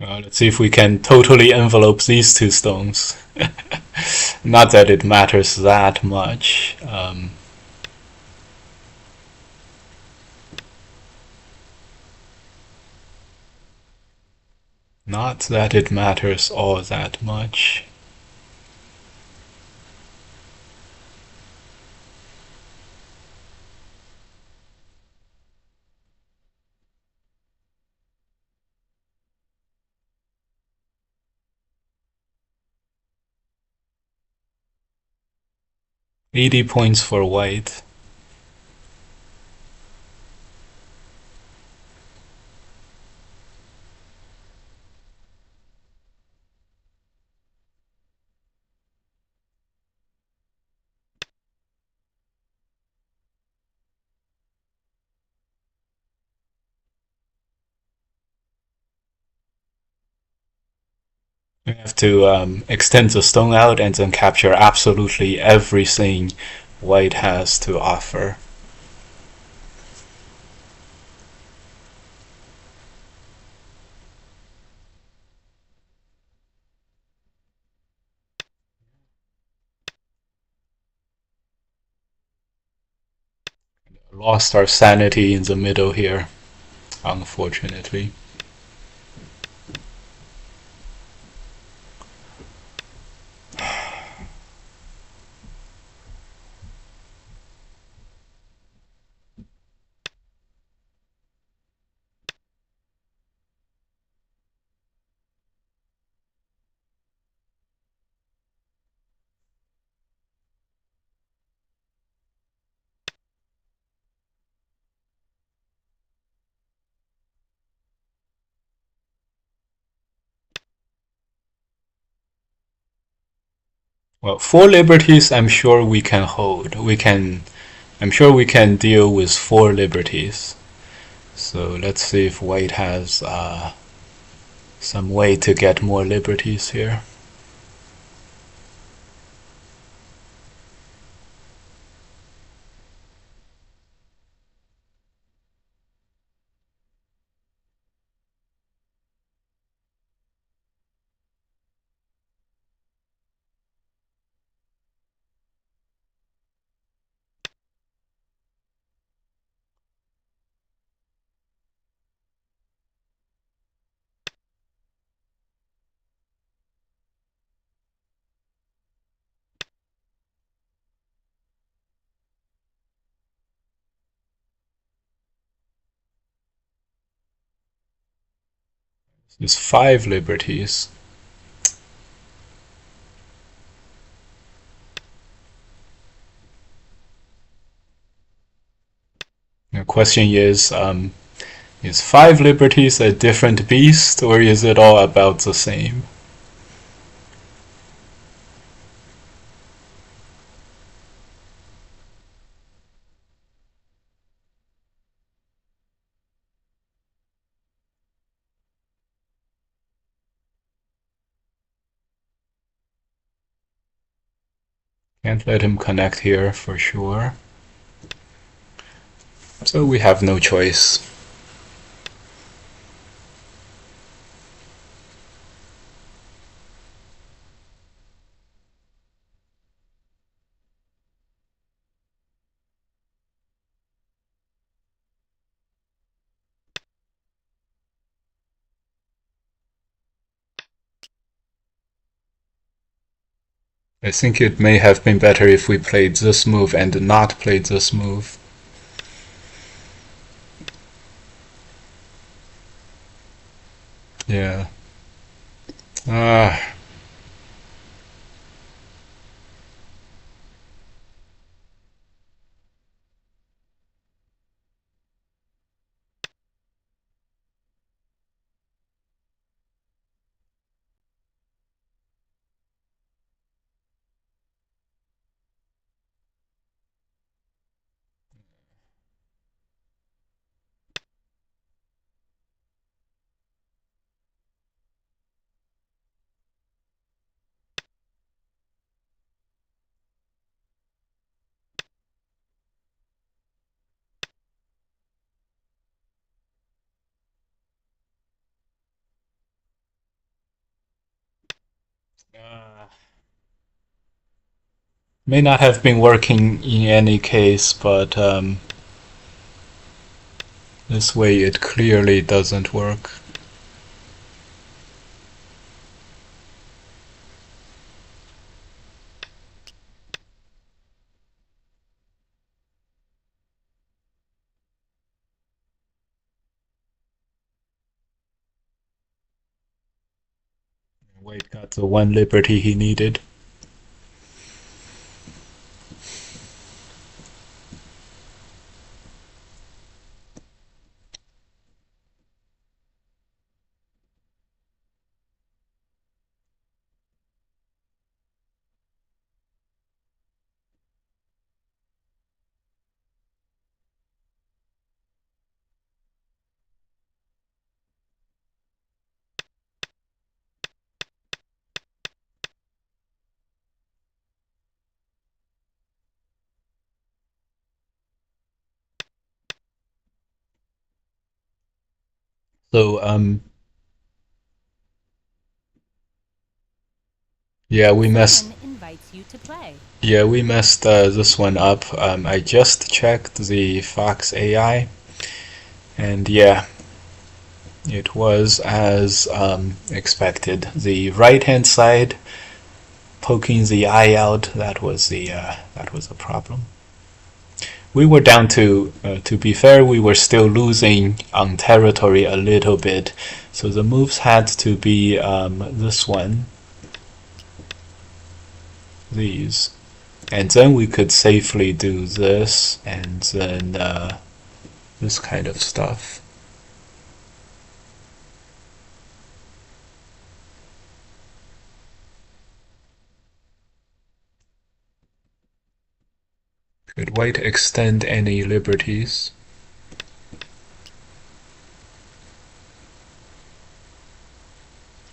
Let's see if we can totally envelope these 2 stones. Not that it matters that much. Not that it matters all that much. 80 points for white. We have to extend the stone out and then capture absolutely everything white has to offer. Lost our sanity in the middle here, unfortunately. Well, 4 liberties I'm sure we can hold. I'm sure we can deal with 4 liberties. So let's see if white has some way to get more liberties here. There's 5 liberties. The question is 5 liberties a different beast, or is it all about the same? Can't let him connect here for sure. So we have no choice. I think it may have been better if we played this move and not played this move. Yeah. Ah. May not have been working in any case, but this way it clearly doesn't work. White got the one liberty he needed. So yeah, we messed Someone invites you to play. yeah, we messed this one up. I just checked the Fox AI, and yeah, it was as expected. The right-hand side poking the eye out, that was a problem. We were down to be fair, we were still losing on territory a little bit, so the moves had to be this one, these, and then we could safely do this, and then this kind of stuff. Could White extend any liberties?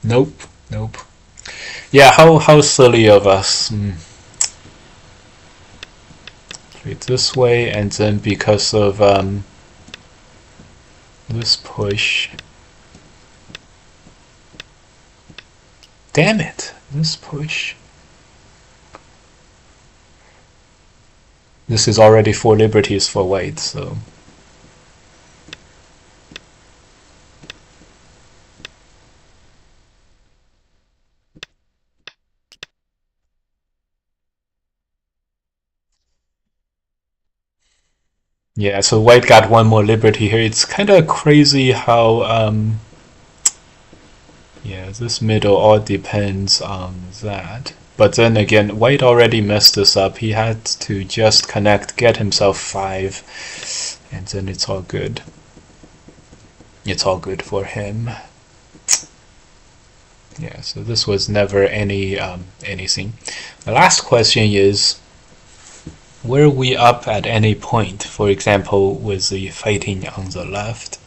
Nope, nope. Yeah, how silly of us. Play it this way, and then because of this push. Damn it, this push. This is already 4 liberties for White, so. Yeah, so White got one more liberty here. It's kind of crazy how, yeah, this middle all depends on that. But then again, White already messed this up. He had to just connect, get himself 5, and then it's all good. It's all good for him. Yeah, so this was never anything. The last question is, were we up at any point? For example, with the fighting on the left.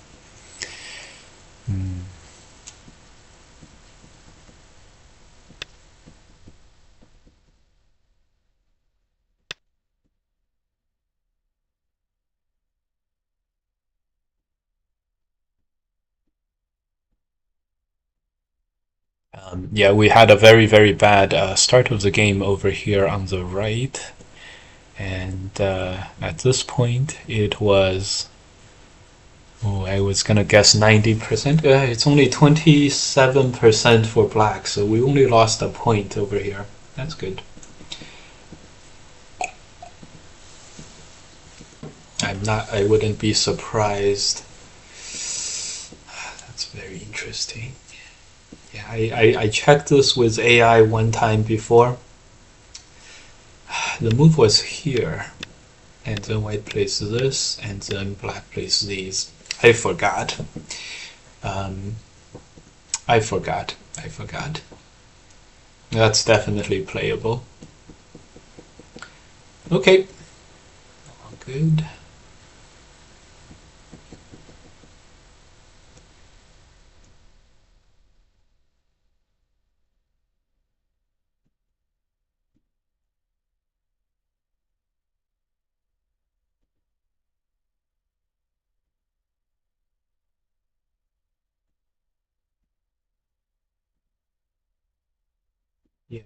Yeah, we had a very bad start of the game over here on the right, and at this point it was. Oh, I was gonna guess 90%. It's only 27% for black, so we only lost a point over here. That's good. I wouldn't be surprised. That's very interesting. Yeah, I checked this with AI one time before. The move was here, and then White plays this, and then Black plays these. I forgot. I forgot. That's definitely playable. Okay. Good.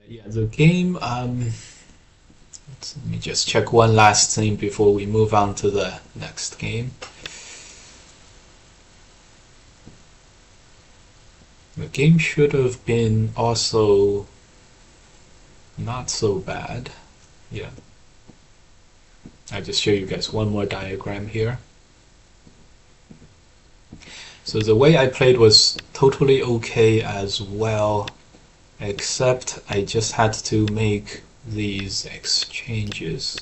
Yeah, the game. Let me just check one last thing before we move on to the next game. The game should have been also not so bad. Yeah. I'll just show you guys one more diagram here. So the way I played was totally okay as well. except I just had to make these exchanges.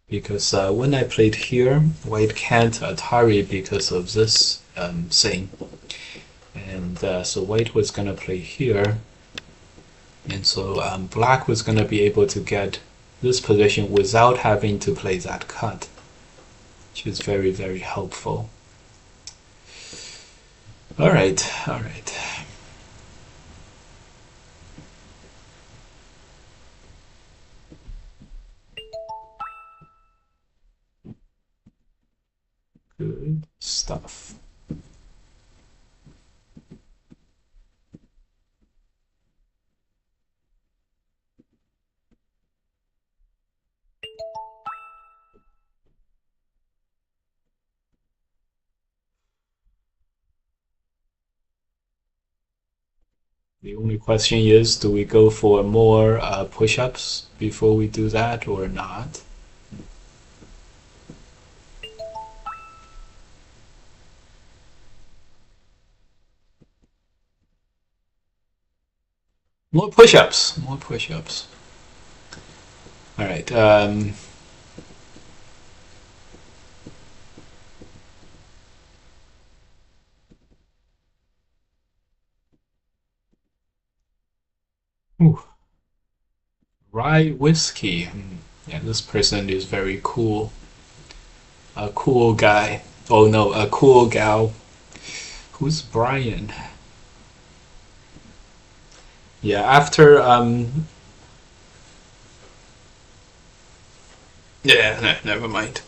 Because when I played here, white can't Atari because of this thing. And so white was going to play here. And so black was going to be able to get this position without having to play that cut, which is very, very helpful. All right, all right. Good stuff. The only question is, do we go for more push-ups before we do that or not? More push-ups, more push-ups. All right. Rye whiskey. Yeah, this person is very cool. A cool guy. Oh no, a cool gal. Who's Brian? Yeah, after yeah, no, never mind.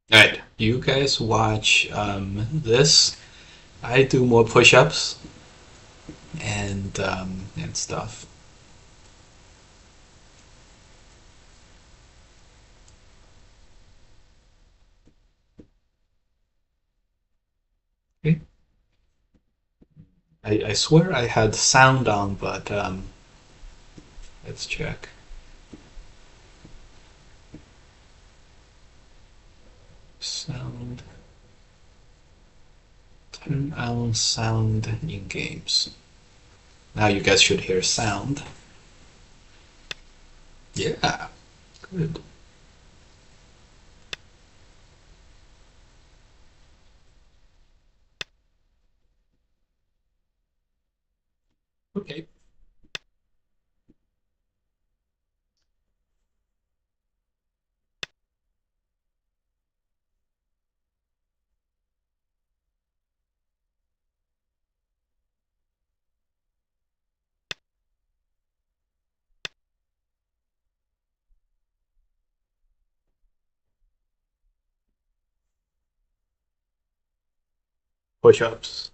Alright, you guys watch this. I do more push-ups and stuff. Okay. I swear I had sound on, but let's check. Sound. Turn on sound in games. Now you guys should hear sound. Yeah, good. Okay. Push-ups.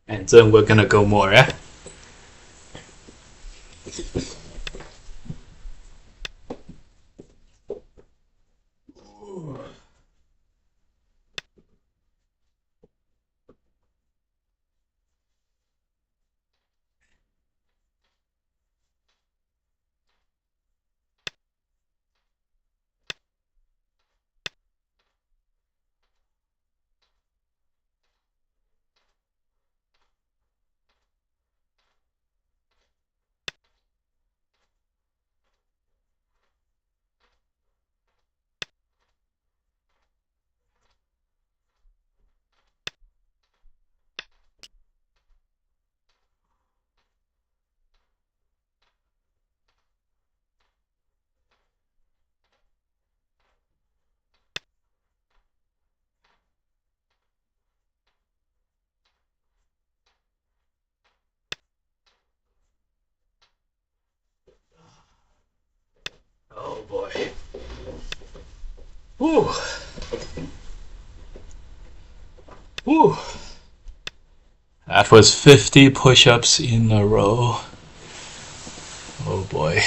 And then we're gonna go more, eh? Oh boy. Whew. Whew. That was 50 push-ups in a row. Oh boy.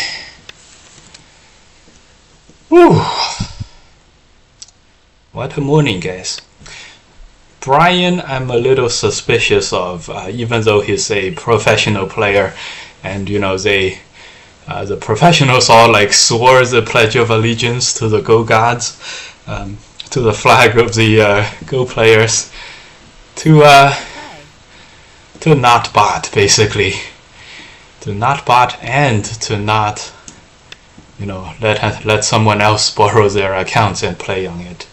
Whew. What a morning, guys. Brian, I'm a little suspicious of, even though he's a professional player, and the professionals all like swore the Pledge of Allegiance to the Go gods, to the flag of the Go players, to not bot basically, to not bot and to not let someone else borrow their accounts and play on it.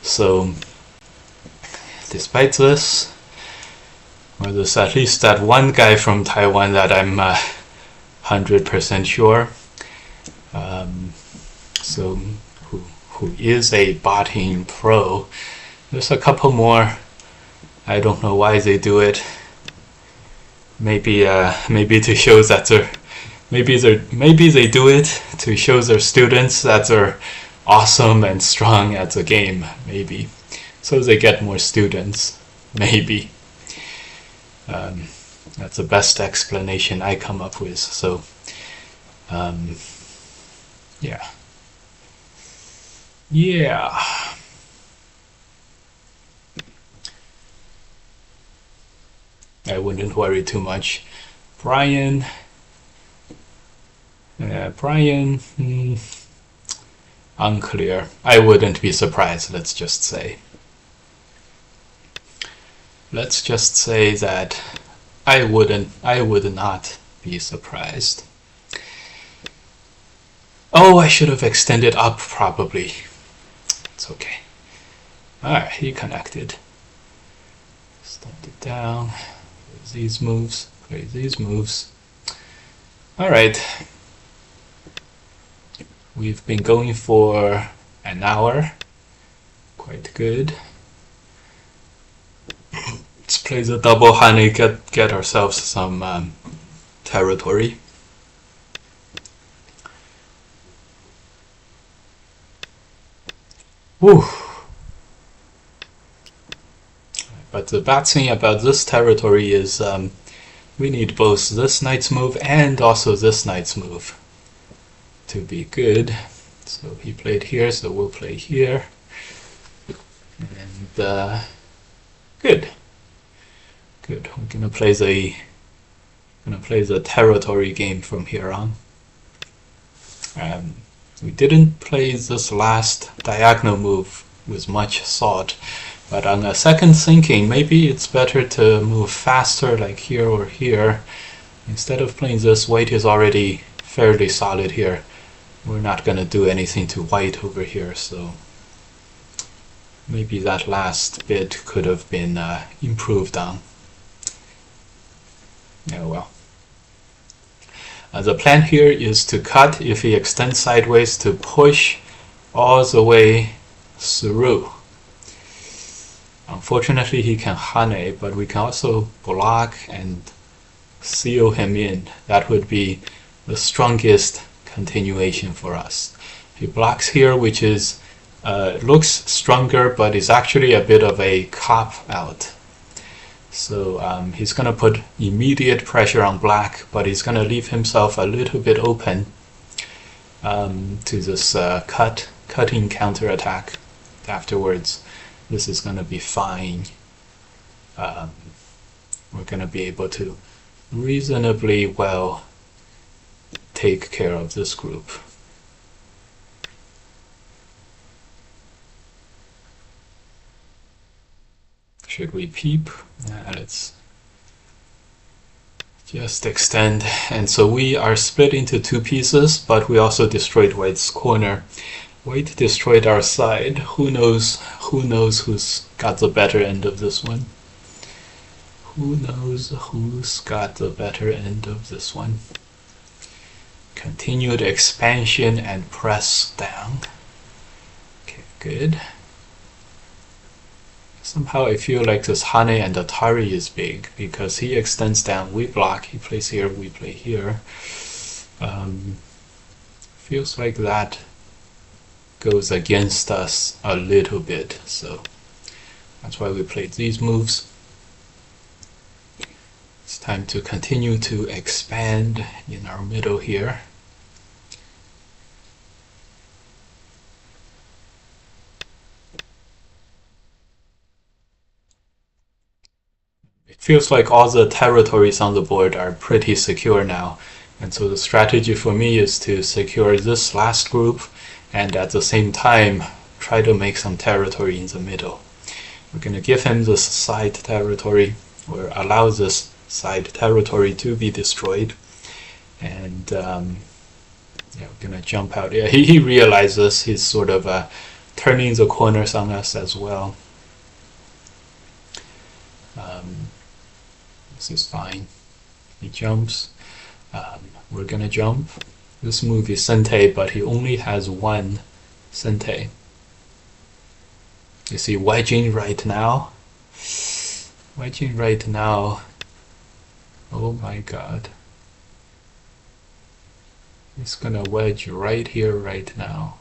So despite this, or there's at least that one guy from Taiwan that I'm 100% sure, so who is a botting pro. There's a couple more. I don't know why they do it. Maybe to show that maybe they do it to show their students that they're awesome and strong at the game. Maybe so they get more students. Maybe that's the best explanation I come up with. So yeah. I wouldn't worry too much. Brian, unclear. I wouldn't be surprised, let's just say. Let's just say that I would not be surprised. Oh, I should have extended up probably. It's okay. Alright, he connected. Extend it down. These moves, play these moves. Alright. We've been going for an hour. Quite good. Let's play the double honey, get ourselves some territory. Whew. But the bad thing about this territory is we need both this knight's move and also this knight's move to be good. So he played here, so we'll play here. And good. We're gonna play the territory game from here on. We didn't play this last diagonal move with much thought, but on a second thinking, maybe it's better to move faster, like here or here. Instead of playing this, white is already fairly solid here. We're not gonna do anything to white over here, so maybe that last bit could have been improved on. Oh well. The plan here is to cut if he extends sideways, to push all the way through. Unfortunately, he can hane, but we can also block and seal him in. That would be the strongest continuation for us. He blocks here, which is looks stronger, but is actually a bit of a cop out. So he's going to put immediate pressure on black, but he's going to leave himself a little bit open to this cutting counterattack afterwards. This is going to be fine. We're going to be able to reasonably well take care of this group. Should we peep? Let's just extend. And so we are split into two pieces, but we also destroyed white's corner. White destroyed our side. Who knows who's got the better end of this one? Who knows who's got the better end of this one? Continued expansion and press down. Okay, good. Somehow I feel like this hane and Atari is big, because he extends down, we block, he plays here, we play here. Feels like that goes against us a little bit, so that's why we played these moves. It's time to continue to expand in our middle here. feels like all the territories on the board are pretty secure now. And so the strategy for me is to secure this last group and at the same time try to make some territory in the middle. We're going to give him this side territory, or allow this side territory to be destroyed. And yeah, we're going to jump out. Yeah, he realizes he's sort of turning the corners on us as well. This is fine. He jumps. We're gonna jump. This move is Sente, but he only has one Sente. You see, wedging right now. Wedging right now. Oh my god. He's gonna wedge right here, right now.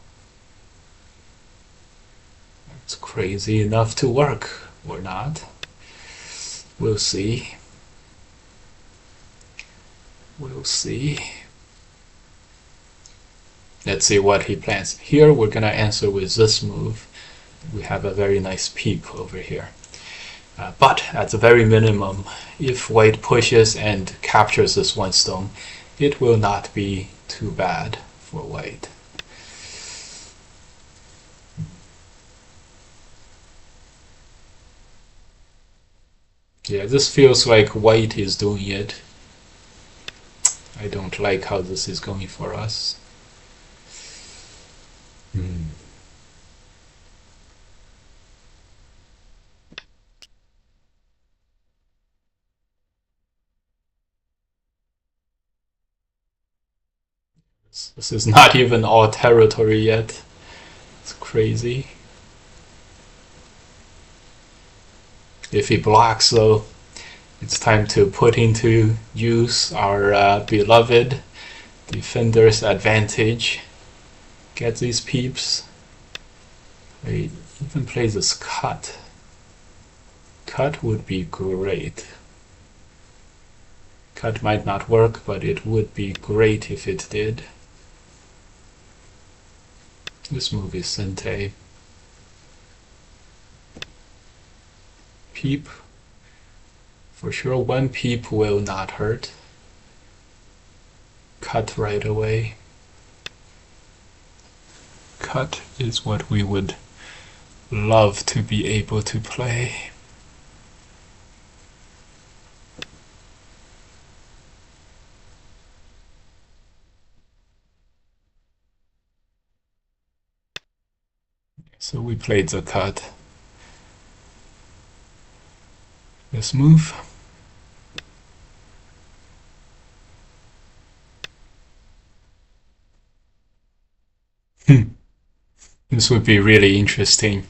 It's crazy enough to work, or not. We'll see. We'll see. Let's see what he plans. Here we're gonna answer with this move. We have a very nice peep over here. But at the very minimum, if white pushes and captures this one stone, it will not be too bad for white. Yeah, this feels like white is doing it. I don't like how this is going for us. This is not even all territory yet. It's crazy. If he blocks though, it's time to put into use our beloved defender's advantage. Get these peeps. They even play this cut. Cut would be great. Cut might not work, but it would be great if it did. This move is Sente. Peep. For sure, one peep will not hurt. Cut right away. Cut is what we would love to be able to play. So we played the cut. This move. This would be really interesting.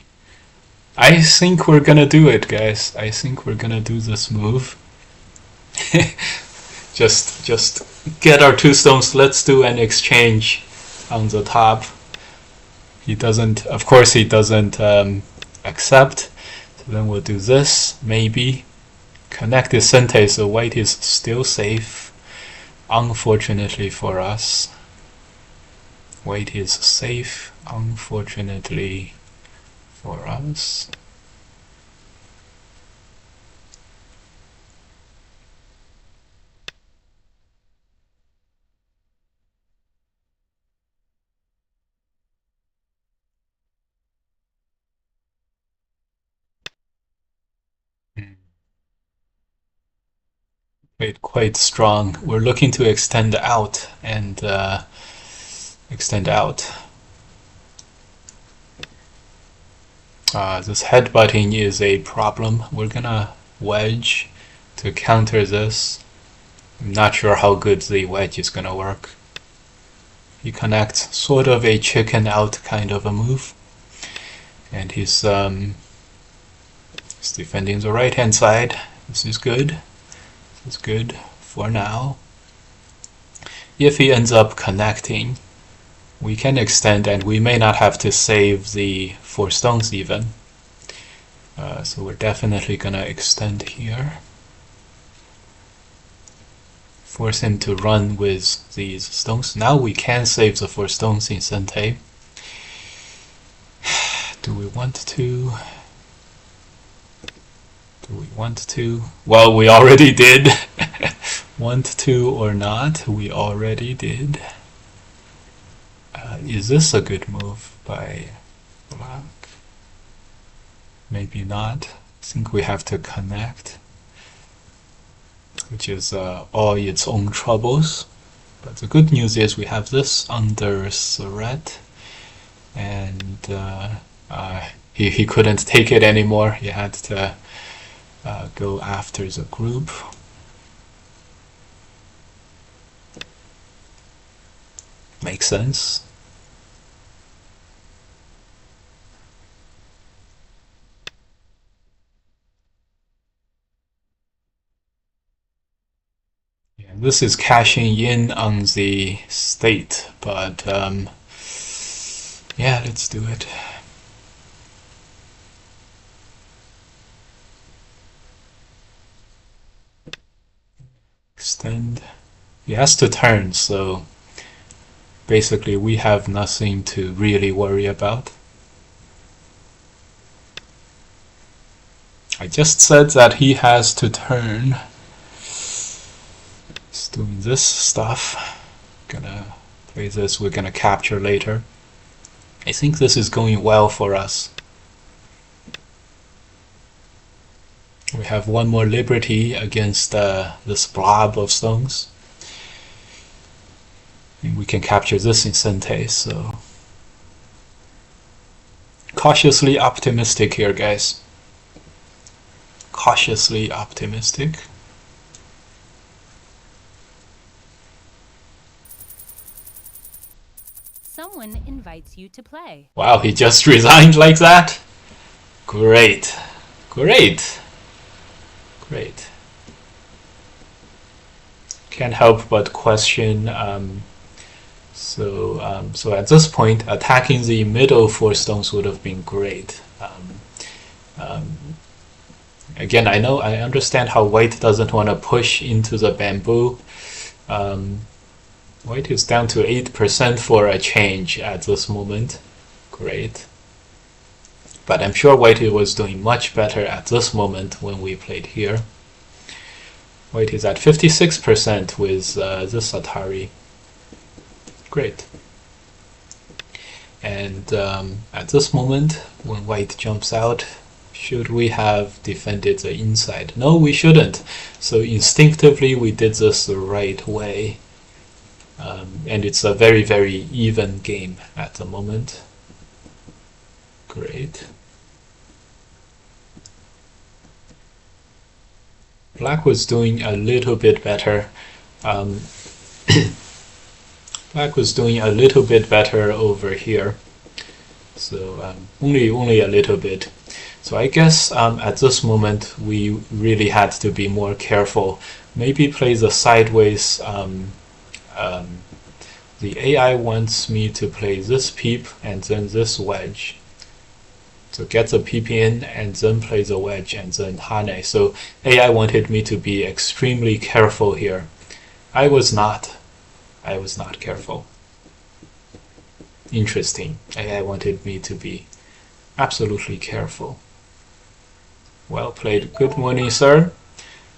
I think we're gonna do it, guys. I think we're gonna do this move. just get our two stones. Let's do an exchange on the top. He doesn't, of course he doesn't accept. So then we'll do this, maybe. Connect the Sente, so white is still safe. Unfortunately for us. White is safe, unfortunately for us. Wait, quite strong. We're looking to extend out and extend out. This headbutting is a problem. We're gonna wedge to counter this. I'm not sure how good the wedge is gonna work. He connects sort of a chicken out kind of a move. And he's defending the right hand side. This is good. This is good for now. If he ends up connecting, we can extend and we may not have to save the 4 stones even. So we're definitely gonna extend here. Force him to run with these stones. Now we can save the 4 stones in Sente. Do we want to? Do we want to? Well, we already did. Want to or not, we already did. Is this a good move by Black? Maybe not. I think we have to connect, which is all its own troubles. But the good news is we have this under threat, and he couldn't take it anymore. He had to go after the group. Makes sense. Yeah, this is cashing in on the state, but yeah, let's do it. Extend. He has to turn, so basically we have nothing to really worry about. I just said that he has to turn. He's doing this stuff. Gonna play this, we're gonna capture later. I think this is going well for us. We have one more liberty against this blob of stones. And we can capture this in Sente, so cautiously optimistic here, guys. Cautiously optimistic. Someone invites you to play. Wow, he just resigned like that? Great. Great. Great. Can't help but question. So at this point, attacking the middle 4 stones would have been great. Again, I understand how white doesn't want to push into the bamboo. White is down to 8% for a change at this moment. Great. But I'm sure white was doing much better at this moment when we played here. White is at 56% with this Atari. Great. And at this moment, when white jumps out, should we have defended the inside? No, we shouldn't. So instinctively, we did this the right way. And it's a very, very even game at the moment. Great. Black was doing a little bit better. Black was doing a little bit better over here. So only a little bit. So I guess at this moment we really had to be more careful. Maybe play the sideways. The AI wants me to play this peep and then this wedge. So get the peep in and then play the wedge and then hane. So AI wanted me to be extremely careful here. I was not. I was not careful. Interesting. AI wanted me to be absolutely careful. Well played. Good morning, sir.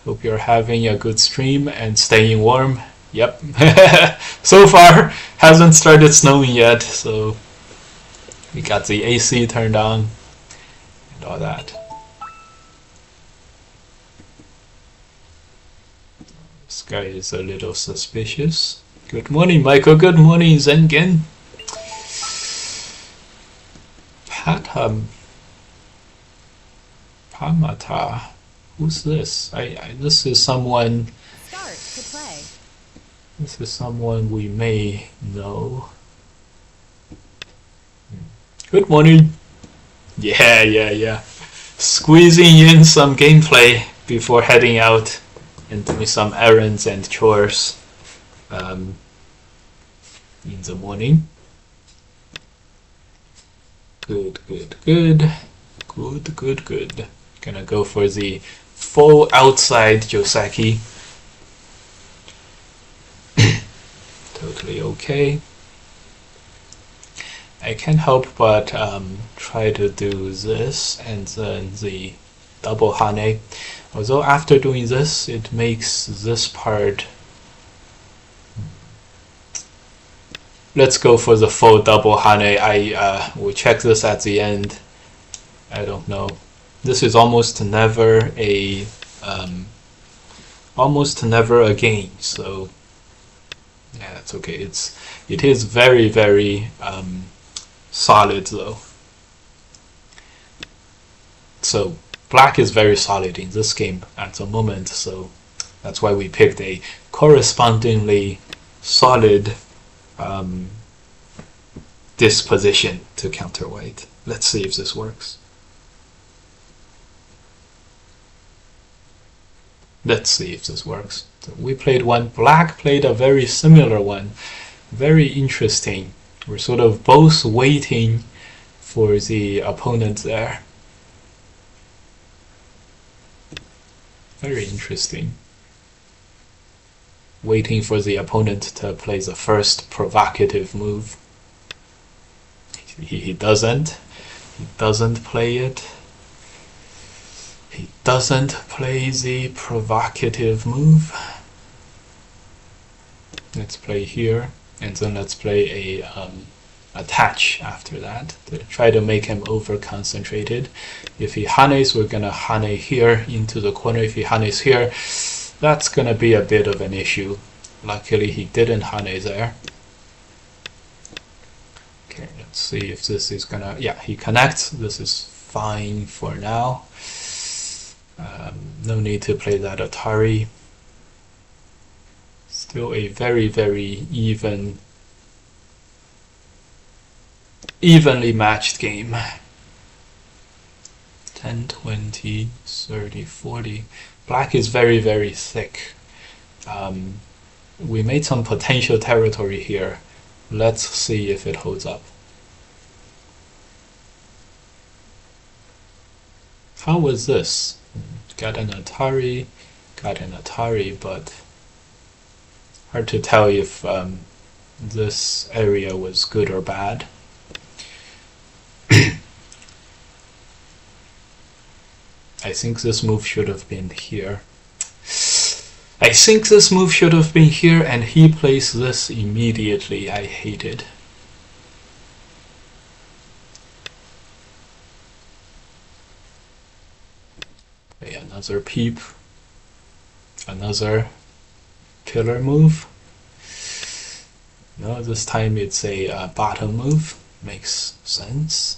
Hope you're having a good stream and staying warm. Yep. So far, hasn't started snowing yet, so we got the AC turned on and all that. This guy is a little suspicious. Good morning, Michael. Good morning, Zengen. Pamata. Who's this? This is someone. Start to play. This is someone we may know. Good morning. Yeah. Squeezing in some gameplay before heading out and doing some errands and chores in the morning. Good. Gonna go for the full outside Joseki. Totally okay. I can't help but try to do this and then the double hane. Although after doing this, it makes this part. Let's go for the full double hane. I will check this at the end. I don't know. This is almost never a gain. So yeah, that's okay. It is very, very solid though. So black is very solid in this game at the moment, so that's why we picked a correspondingly solid disposition to counter white. Let's see if this works. Let's see if this works. So we played one, black played a very similar one. Very interesting. We're sort of both waiting for the opponent there. Very interesting. Waiting for the opponent to play the first provocative move. He doesn't. He doesn't play it. He doesn't play the provocative move. Let's play here, and then let's play a attach after that to try to make him over concentrated. If he hanes, we're gonna hane here into the corner. If he hanes here, that's gonna be a bit of an issue. Luckily he didn't hane there. Okay, let's see if this is gonna, yeah, he connects. This is fine for now. No need to play that Atari. Still a very, very evenly matched game. 10, 20, 30, 40. Black is very, very thick. We made some potential territory here. Let's see if it holds up. How was this? Got an Atari, but hard to tell if this area was good or bad. I think this move should have been here. I think this move should have been here, and he plays this immediately. I hate it. Okay, another peep. Another pillar move. No, this time it's a bottom move. Makes sense.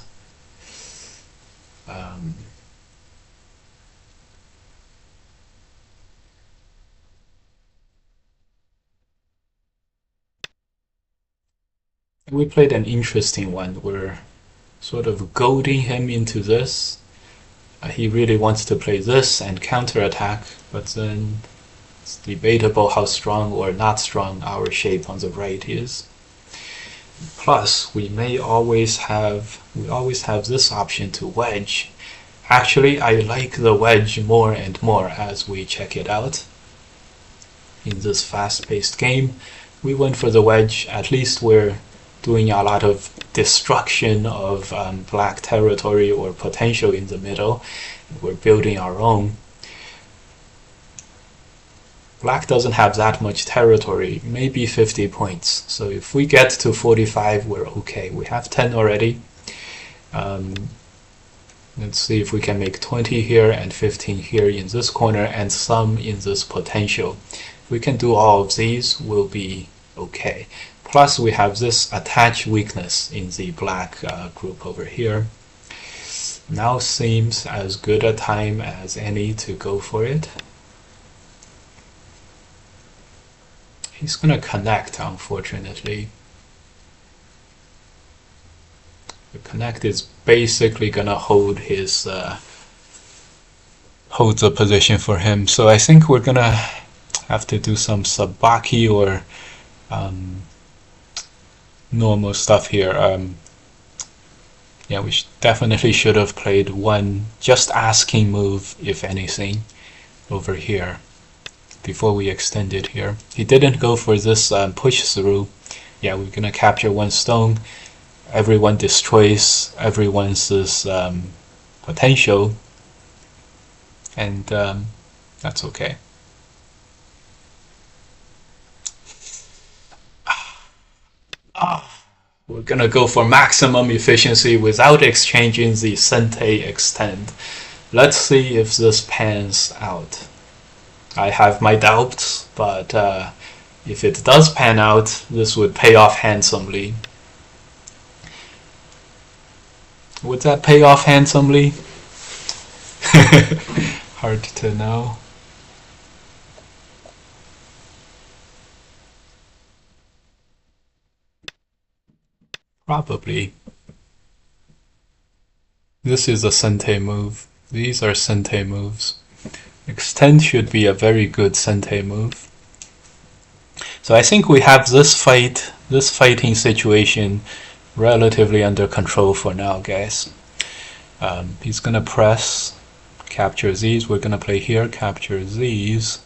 We played an interesting one. We're sort of goading him into this. He really wants to play this and counterattack, but then it's debatable how strong or not strong our shape on the right is. Plus, we always have this option to wedge. Actually, I like the wedge more and more as we check it out. In this fast-paced game, we went for the wedge. At least we're doing a lot of destruction of black territory or potential in the middle. We're building our own. Black doesn't have that much territory, maybe 50 points. So if we get to 45, we're okay. We have 10 already. Let's see if we can make 20 here and 15 here in this corner and some in this potential. If we can do all of these, we'll be okay. Plus we have this attach weakness in the black group over here. Now seems as good a time as any to go for it. He's gonna connect, unfortunately. The connect is basically gonna hold his hold the position for him. So I think we're gonna have to do some sabaki or normal stuff here. Yeah, we definitely should have played one just asking move, if anything, over here before we extended here. He didn't go for this push through. Yeah, we're gonna capture one stone. Everyone destroys everyone's potential. and that's okay. We're gonna go for maximum efficiency without exchanging the Sente extend. Let's see if this pans out. I have my doubts, but if it does pan out, this would pay off handsomely. Would that pay off handsomely? Hard to know. Probably. This is a Sente move. These are Sente moves. Extend should be a very good Sente move. So I think we have this fighting situation relatively under control for now, guys. He's gonna press, capture these. We're gonna play here, capture these.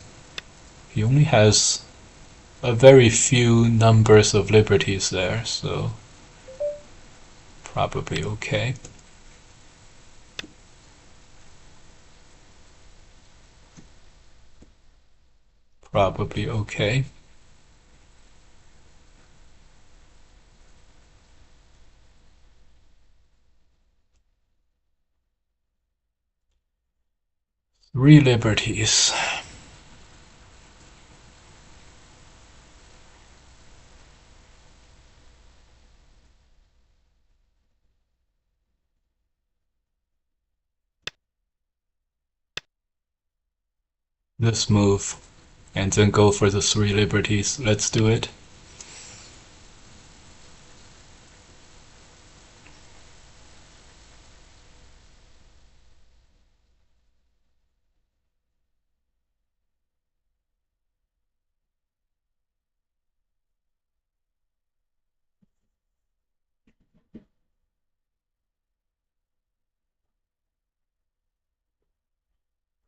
He only has a very few numbers of liberties there, so probably okay. Probably okay. Three liberties. This move, and then go for the three liberties. Let's do it.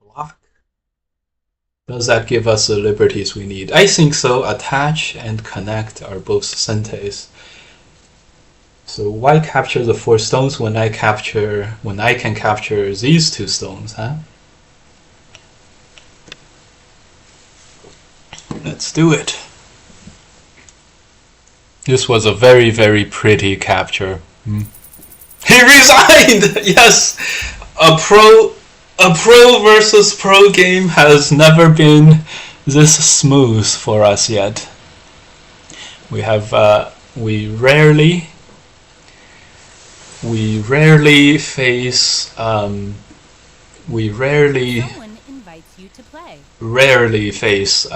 Block. Does that give us the liberties we need? I think so. Attach and connect are both Sentes. So why capture the 4 stones when I can capture these 2 stones, huh? Let's do it. This was a very, very pretty capture. He resigned! Yes! A pro versus pro game has never been this smooth for us yet. We have we rarely face Someone invites you to play. rarely face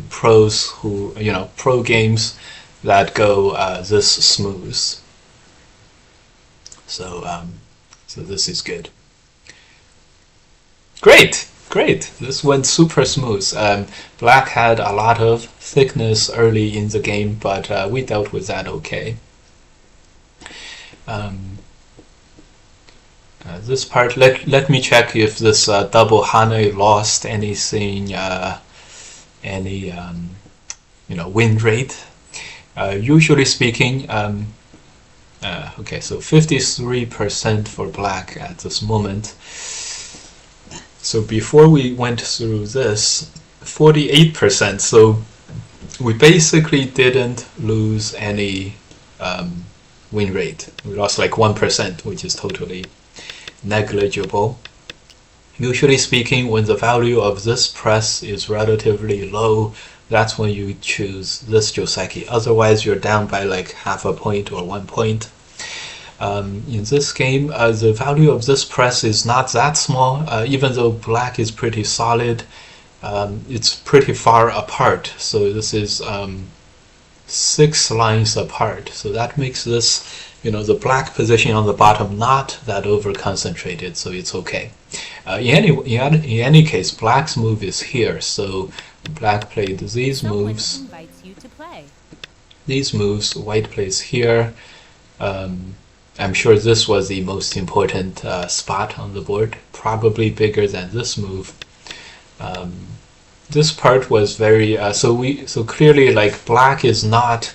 pros who, pro games that go this smooth. So this is good. Great. This went super smooth. Black had a lot of thickness early in the game, but we dealt with that okay. This part, let me check if this double Hane lost anything, any win rate. Usually speaking, okay, so 53% for black at this moment. So before we went through this, 48%. So we basically didn't lose any win rate. We lost like 1%, which is totally negligible. Usually speaking, when the value of this press is relatively low, that's when you choose this Joseki. Otherwise, you're down by like half a point or 1 point. In this game, the value of this press is not that small. Even though black is pretty solid, it's pretty far apart. So this is 6 lines apart. So that makes this, the black position on the bottom not that over concentrated. So it's okay. In any case, black's move is here. So black played these moves. Invites you to play. These moves, white plays here. I'm sure this was the most important spot on the board, probably bigger than this move. This part was very so clearly like black is not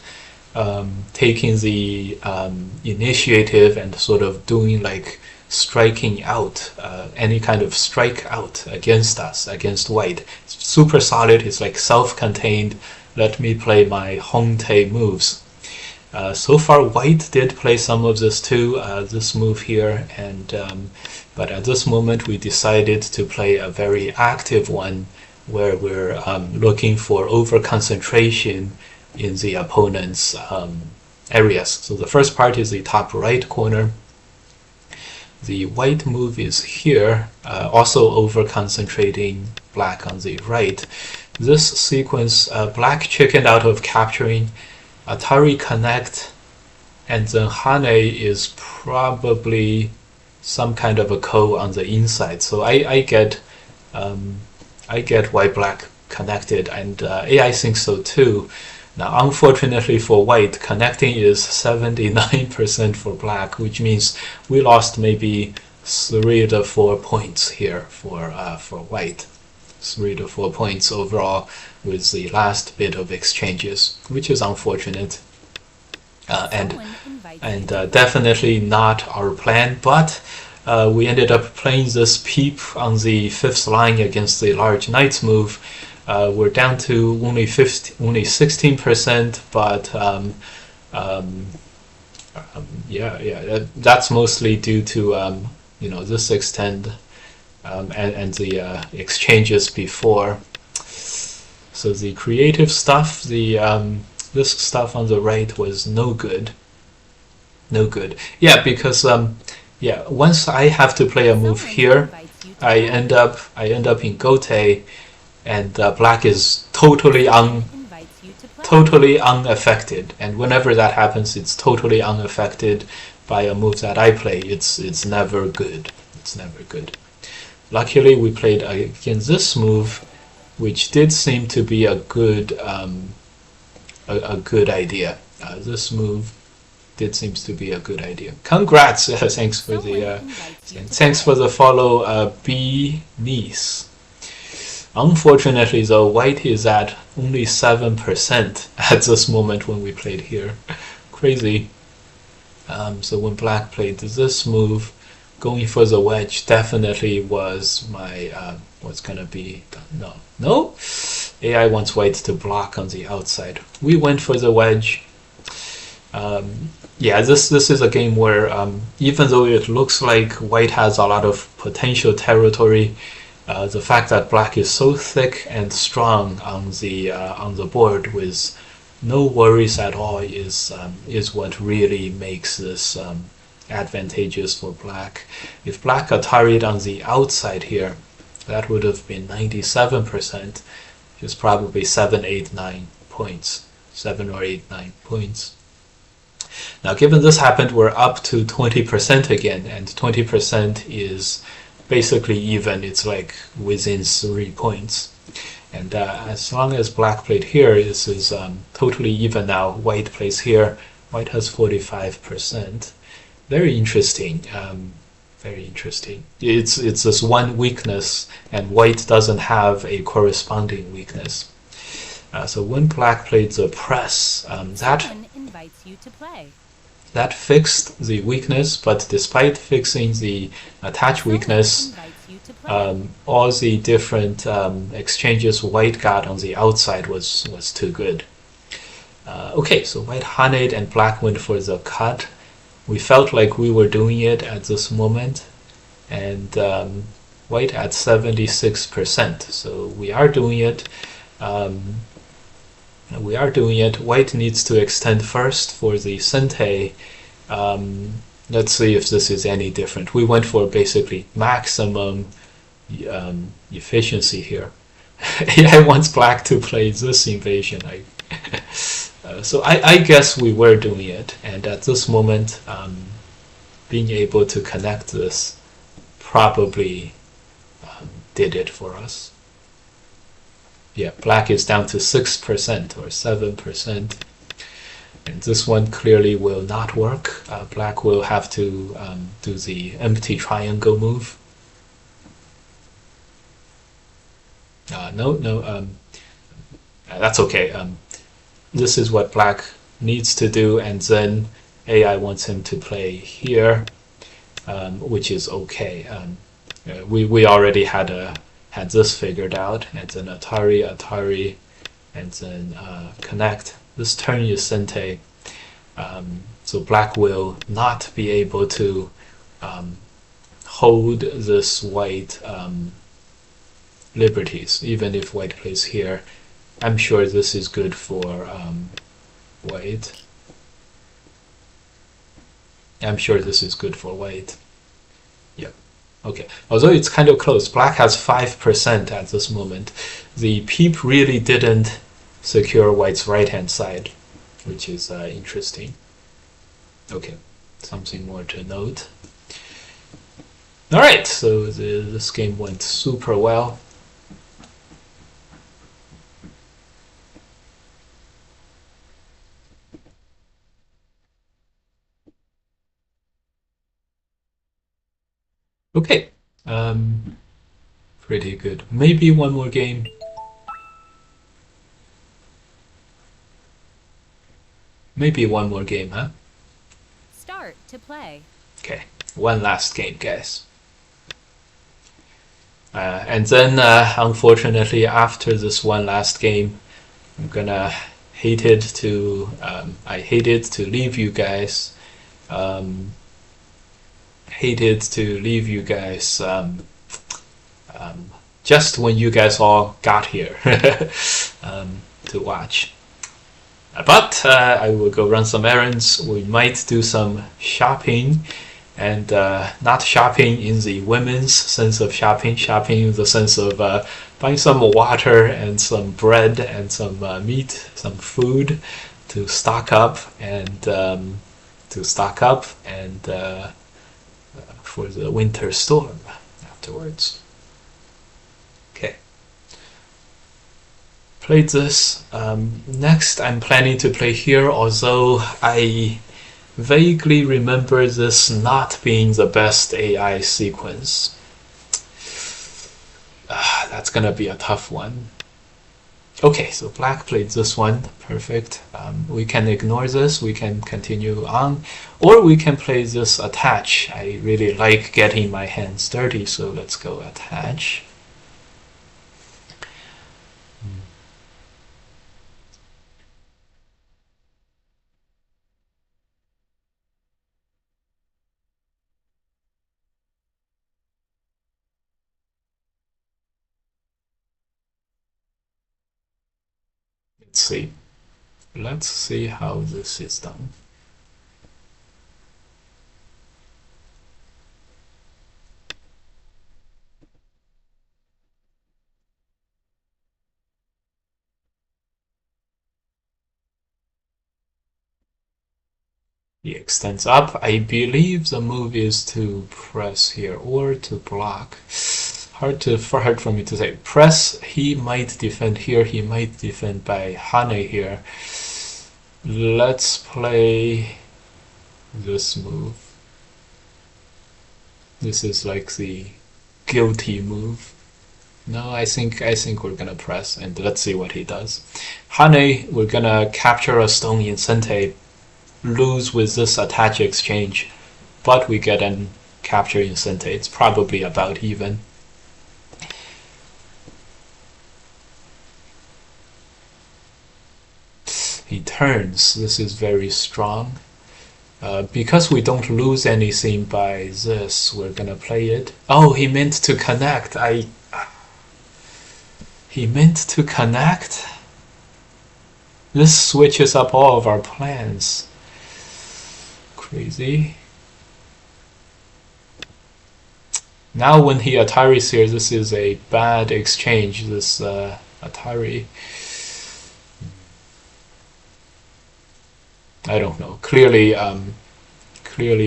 taking the initiative and sort of doing like striking out, any kind of strike out against us, against white. It's super solid. It's like self-contained. Let me play my Hongtae moves. So far, white did play some of this too, this move here, and but at this moment we decided to play a very active one where we're looking for over-concentration in the opponent's areas. So the first part is the top right corner. The white move is here, also over-concentrating black on the right. This sequence, black chickened out of capturing. Atari connect, and then Hane is probably some kind of a ko on the inside. So I get white black connected, and AI thinks so too. Now, unfortunately for white, connecting is 79% for black, which means we lost maybe 3 to 4 points here for white. 3 to 4 points overall with the last bit of exchanges, which is unfortunate, and definitely not our plan. But we ended up playing this peep on the 5th line against the large knights move. We're down to only 16%, but that's mostly due to this extend and the exchanges before. So the creative stuff, this stuff on the right was no good. Yeah, because once I have to play a move here, I end up in Gote, and black is totally unaffected. And whenever that happens, it's totally unaffected by a move that I play. It's never good. It's never good. Luckily, we played against this move, which did seem to be a good idea. This move did seems to be a good idea. Congrats! Thanks for the follow, B Nice. Unfortunately, though, white is at only 7% at this moment when we played here. Crazy. So when black played this move, going for the wedge definitely was my what's gonna be done. No. AI wants white to block on the outside. We went for the wedge. This is a game where even though it looks like white has a lot of potential territory, the fact that black is so thick and strong on the board with no worries at all is what really makes this advantageous for black. If black Atari'd on the outside here, that would have been 97%, which is probably 7 or 8, 9 points. Now, given this happened, we're up to 20% again, and 20% is basically even. It's like within 3 points. And as long as black played here, this is totally even now. White plays here. White has 45%. Very interesting. Very interesting. It's this one weakness, and white doesn't have a corresponding weakness. So when black played the press, Someone invites you to play. That fixed the weakness, but despite fixing the attach weakness, all the different exchanges white got on the outside was too good. Okay, so white Haned and black went for the cut. We felt like we were doing it at this moment, and white at 76%. So we are doing it. White needs to extend first for the Sente. Let's see if this is any different. We went for basically maximum efficiency here. AI wants black to play this invasion. So I guess we were doing it, and at this moment, being able to connect this probably did it for us. Yeah, black is down to 6% or 7%, and this one clearly will not work. Black will have to do the empty triangle move. That's okay. This is what black needs to do, and then AI wants him to play here. which is okay. We already had this figured out, and then Atari, and then connect. This turn is Sente, so black will not be able to hold this white liberties, even if white plays here. I'm sure this is good for white. I'm sure this is good for white. Yep. Okay. Although it's kind of close. Black has 5% at this moment. The peep really didn't secure white's right-hand side, which is interesting. Okay. Something more to note. Alright, so this game went super well. Okay, pretty good. Maybe one more game. Maybe one more game, huh? Start to play. Okay, one last game, guys. And then, unfortunately, after this one last game, I'm gonna hated to leave you guys. Hated to leave you guys just when you guys all got here to watch. But I will go run some errands. We might do some shopping, and not shopping in the women's sense of shopping, shopping in the sense of buying some water and some bread and some meat, some food to stock up and for the winter storm afterwards. Okay. Played this. Next, I'm planning to play here, although I vaguely remember this not being the best AI sequence. That's gonna be a tough one. Okay, so black played this one. Perfect. We can ignore this. We can continue on. Or we can play this attach. I really like getting my hands dirty, so let's go attach. Let's see. Let's see how this is done. He extends up. I believe the move is to press here or to block. Hard for me to say. Press, he might defend here, he might defend by Hane here. Let's play this move. This is like the guilty move. No, I think we're gonna press, and let's see what he does. Hane, we're gonna capture a stone in Sente, lose with this attach exchange, but we get an capture in Sente. It's probably about even. He turns. This is very strong. Because we don't lose anything by this, we're gonna play it. Oh, he meant to connect. He meant to connect? This switches up all of our plans. Crazy. Now when he Ataris here, this is a bad exchange, this Atari. I don't know. Clearly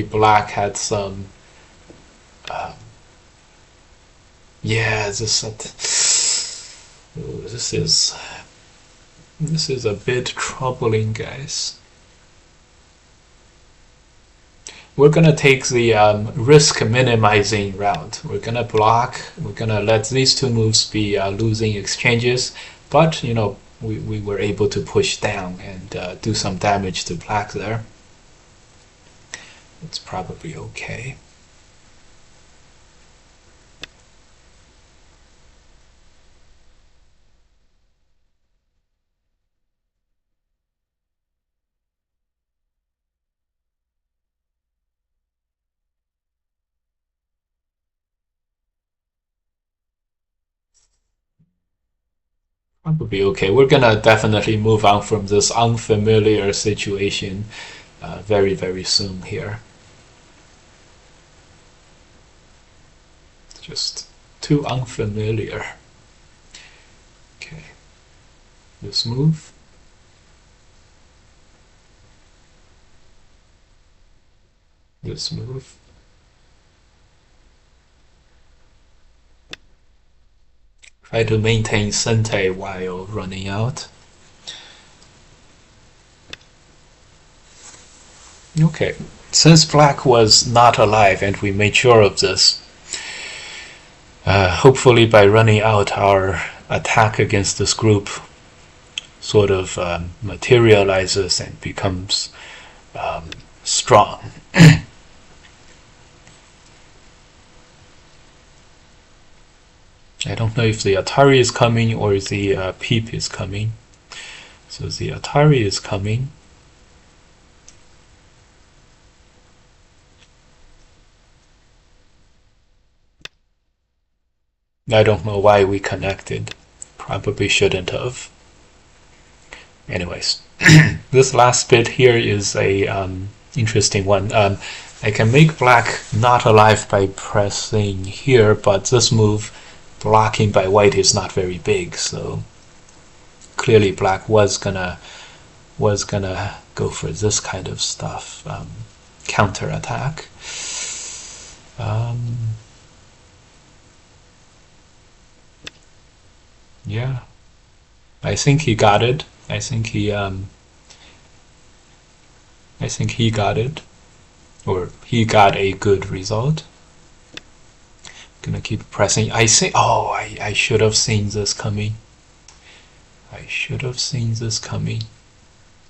black had some yeah, this is a bit troubling, guys. We're gonna take the risk minimizing route. We're gonna block. We're gonna let these two moves be losing exchanges, but you know, we were able to push down and do some damage to black there. It's probably okay. Probably okay. We're gonna definitely move on from this unfamiliar situation very, very soon here. Just too unfamiliar. Okay, this move. This move. Try to maintain Sente while running out. Okay, since black was not alive and we made sure of this, hopefully by running out our attack against this group sort of materializes and becomes strong. I don't know if the Atari is coming or the Peep is coming. So the Atari is coming. I don't know why we connected. Probably shouldn't have. Anyways, this last bit here is a interesting one. I can make black not alive by pressing here, but this move blocking by white is not very big, so clearly black was gonna go for this kind of stuff, counter attack. Yeah, I think he got it. I think he got it, or he got a good result. Gonna keep pressing. I see. Oh, I should have seen this coming. I should have seen this coming.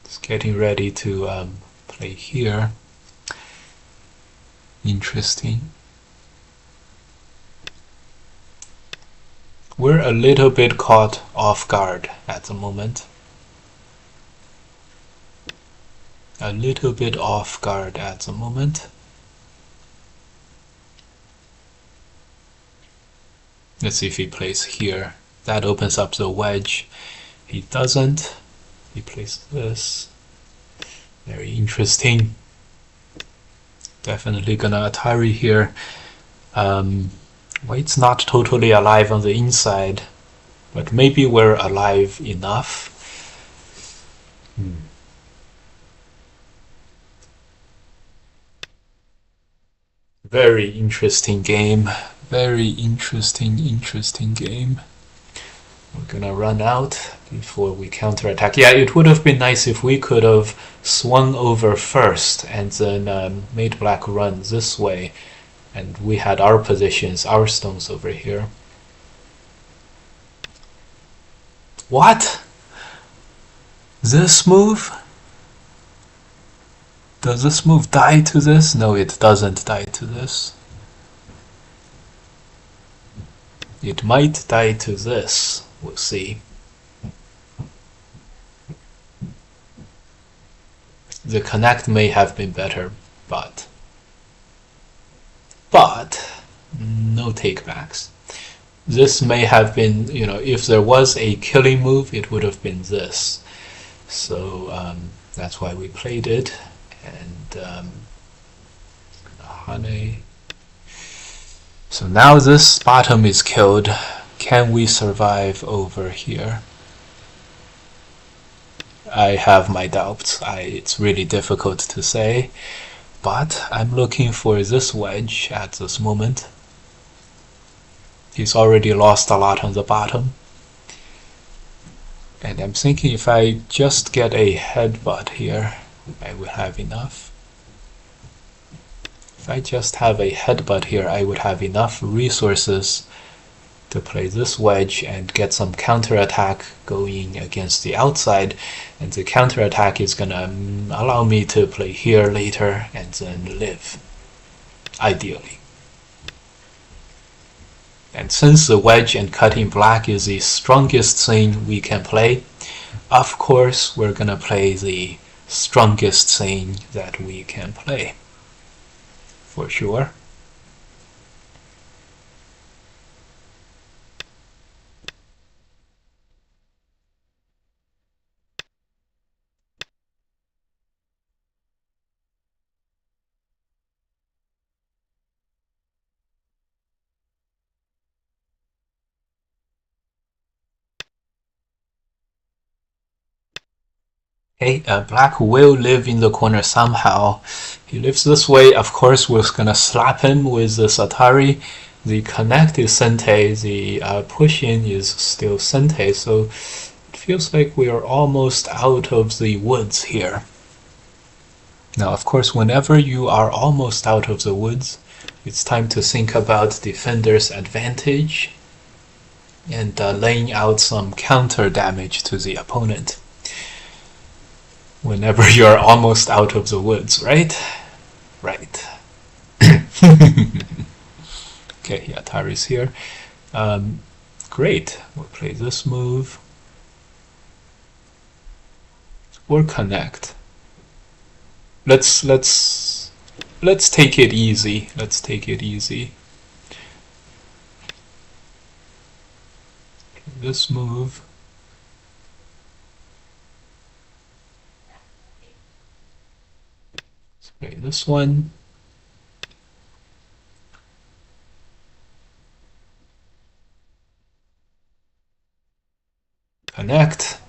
Just getting ready to play here. Interesting. We're a little bit caught off guard at the moment. A little bit off guard at the moment. Let's see if he plays here. That opens up the wedge. He doesn't. He plays this. Very interesting. Definitely gonna Atari here. White's not totally alive on the inside, but maybe we're alive enough. Very interesting game. Very interesting game. We're gonna run out before we counterattack. Yeah, it would have been nice if we could have swung over first and then made black run this way, and we had our positions, our stones over here. What? This move? Does this move die to this? No, it doesn't die to this. It might die to this. We'll see. The connect may have been better, but no takebacks. This may have been, if there was a killing move, it would have been this. So that's why we played it. And Hane. So now this bottom is killed. Can we survive over here? I have my doubts. It's really difficult to say, but I'm looking for this wedge at this moment. He's already lost a lot on the bottom, and I'm thinking if I just get a headbutt here, I will have enough. If I just have a headbutt here, I would have enough resources to play this wedge and get some counterattack going against the outside, and the counterattack is gonna allow me to play here later and then live, ideally. And since the wedge and cutting black is the strongest thing we can play, of course we're gonna play the strongest thing that we can play, for sure. Okay, black will live in the corner somehow. He lives this way. Of course, we're gonna slap him with this Atari. The connect is Sente, the push in is still Sente, so it feels like we are almost out of the woods here. Now, of course, whenever you are almost out of the woods, it's time to think about defender's advantage and laying out some counter damage to the opponent. Whenever you're almost out of the woods, right? Right. Okay, yeah, Atari's here. Great. We'll play this move. Or connect. Let's take it easy. Let's take it easy. This move. Let's play this one. Connect.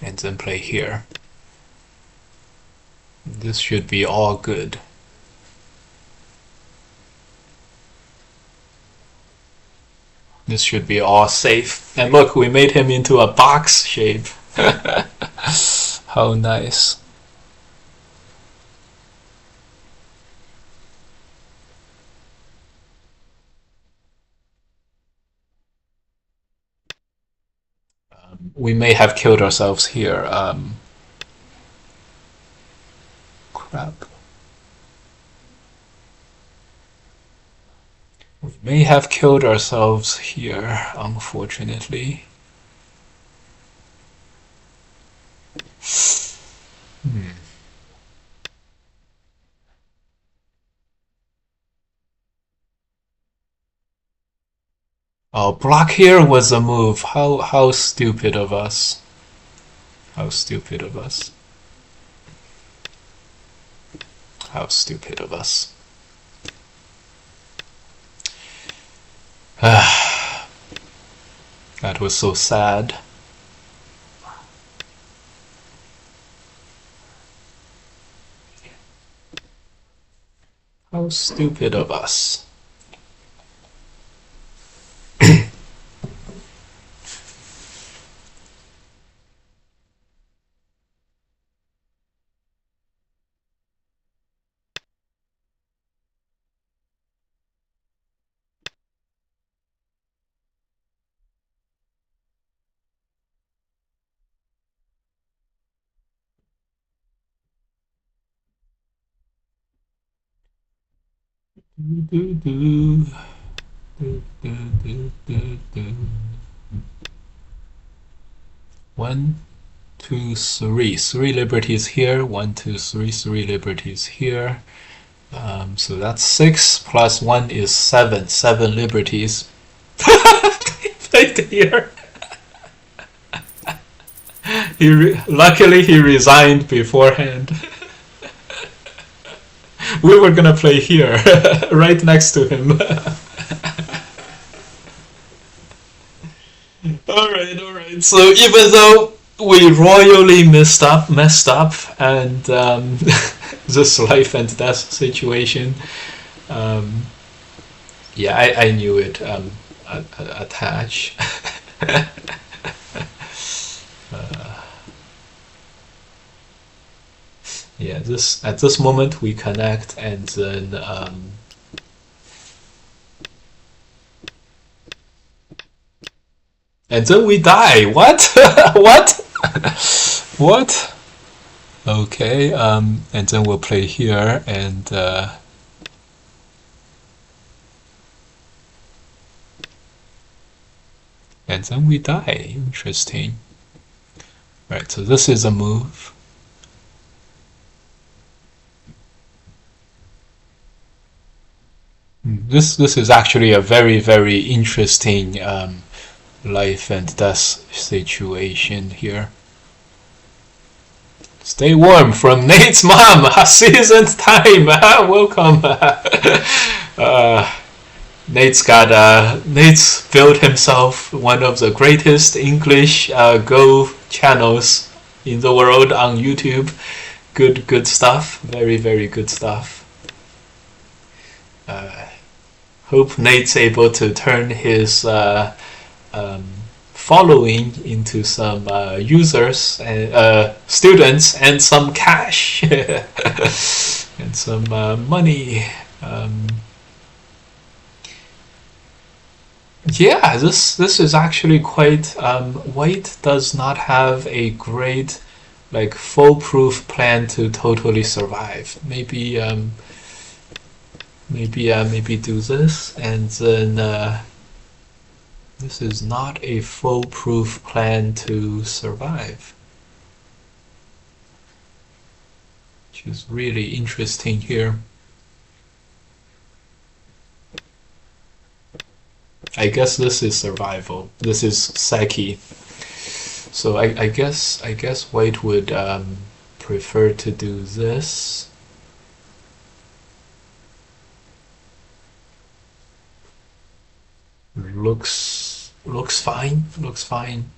And then play here. This should be all good. This should be all safe. And look, we made him into a box shape. How nice. We may have killed ourselves here. Crap. We may have killed ourselves here, unfortunately. Oh, block here was a move. How stupid of us. How stupid of us. How stupid of us. That was so sad. How stupid of us. One, two, three. Three liberties here. One, two, three. Three liberties here. So that's 6 plus 1 is 7. 7 liberties. Played here. Luckily he resigned beforehand. We were gonna play here, right next to him. Alright. So even though we royally messed up, and this life and death situation, yeah, I knew it. Attach. Yeah, at this moment we connect, and then we die. What? What? What? Okay. And then we'll play here, and then we die. Interesting. Right. So this is a move. This is actually a very, very interesting life and death situation here. Stay warm from Nate's mom. Season's time. Welcome. Nate's built himself one of the greatest English Go channels in the world on YouTube. Good stuff. Very, very good stuff. Hope Nate's able to turn his following into some users and students and some cash and some money. Yeah, this is actually quite. White does not have a great, like, foolproof plan to totally survive. Maybe maybe do this, and then this is not a foolproof plan to survive, which is really interesting here. I guess this is survival. This is Seki. So I guess White would prefer to do this. Looks fine. Looks fine.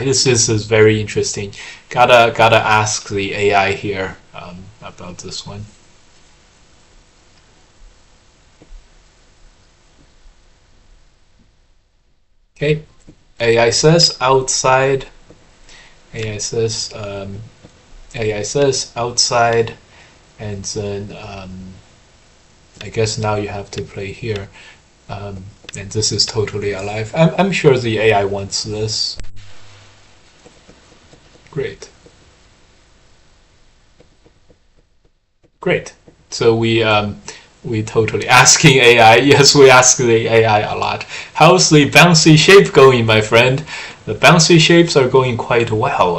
This is very interesting. Gotta ask the AI here about this one. Okay, AI says outside. AI says outside, and then I guess now you have to play here, and this is totally alive. I'm sure the AI wants this. Great. So we totally asking AI. Yes, we ask the AI a lot. How's the bouncy shape going, my friend? The bouncy shapes are going quite well.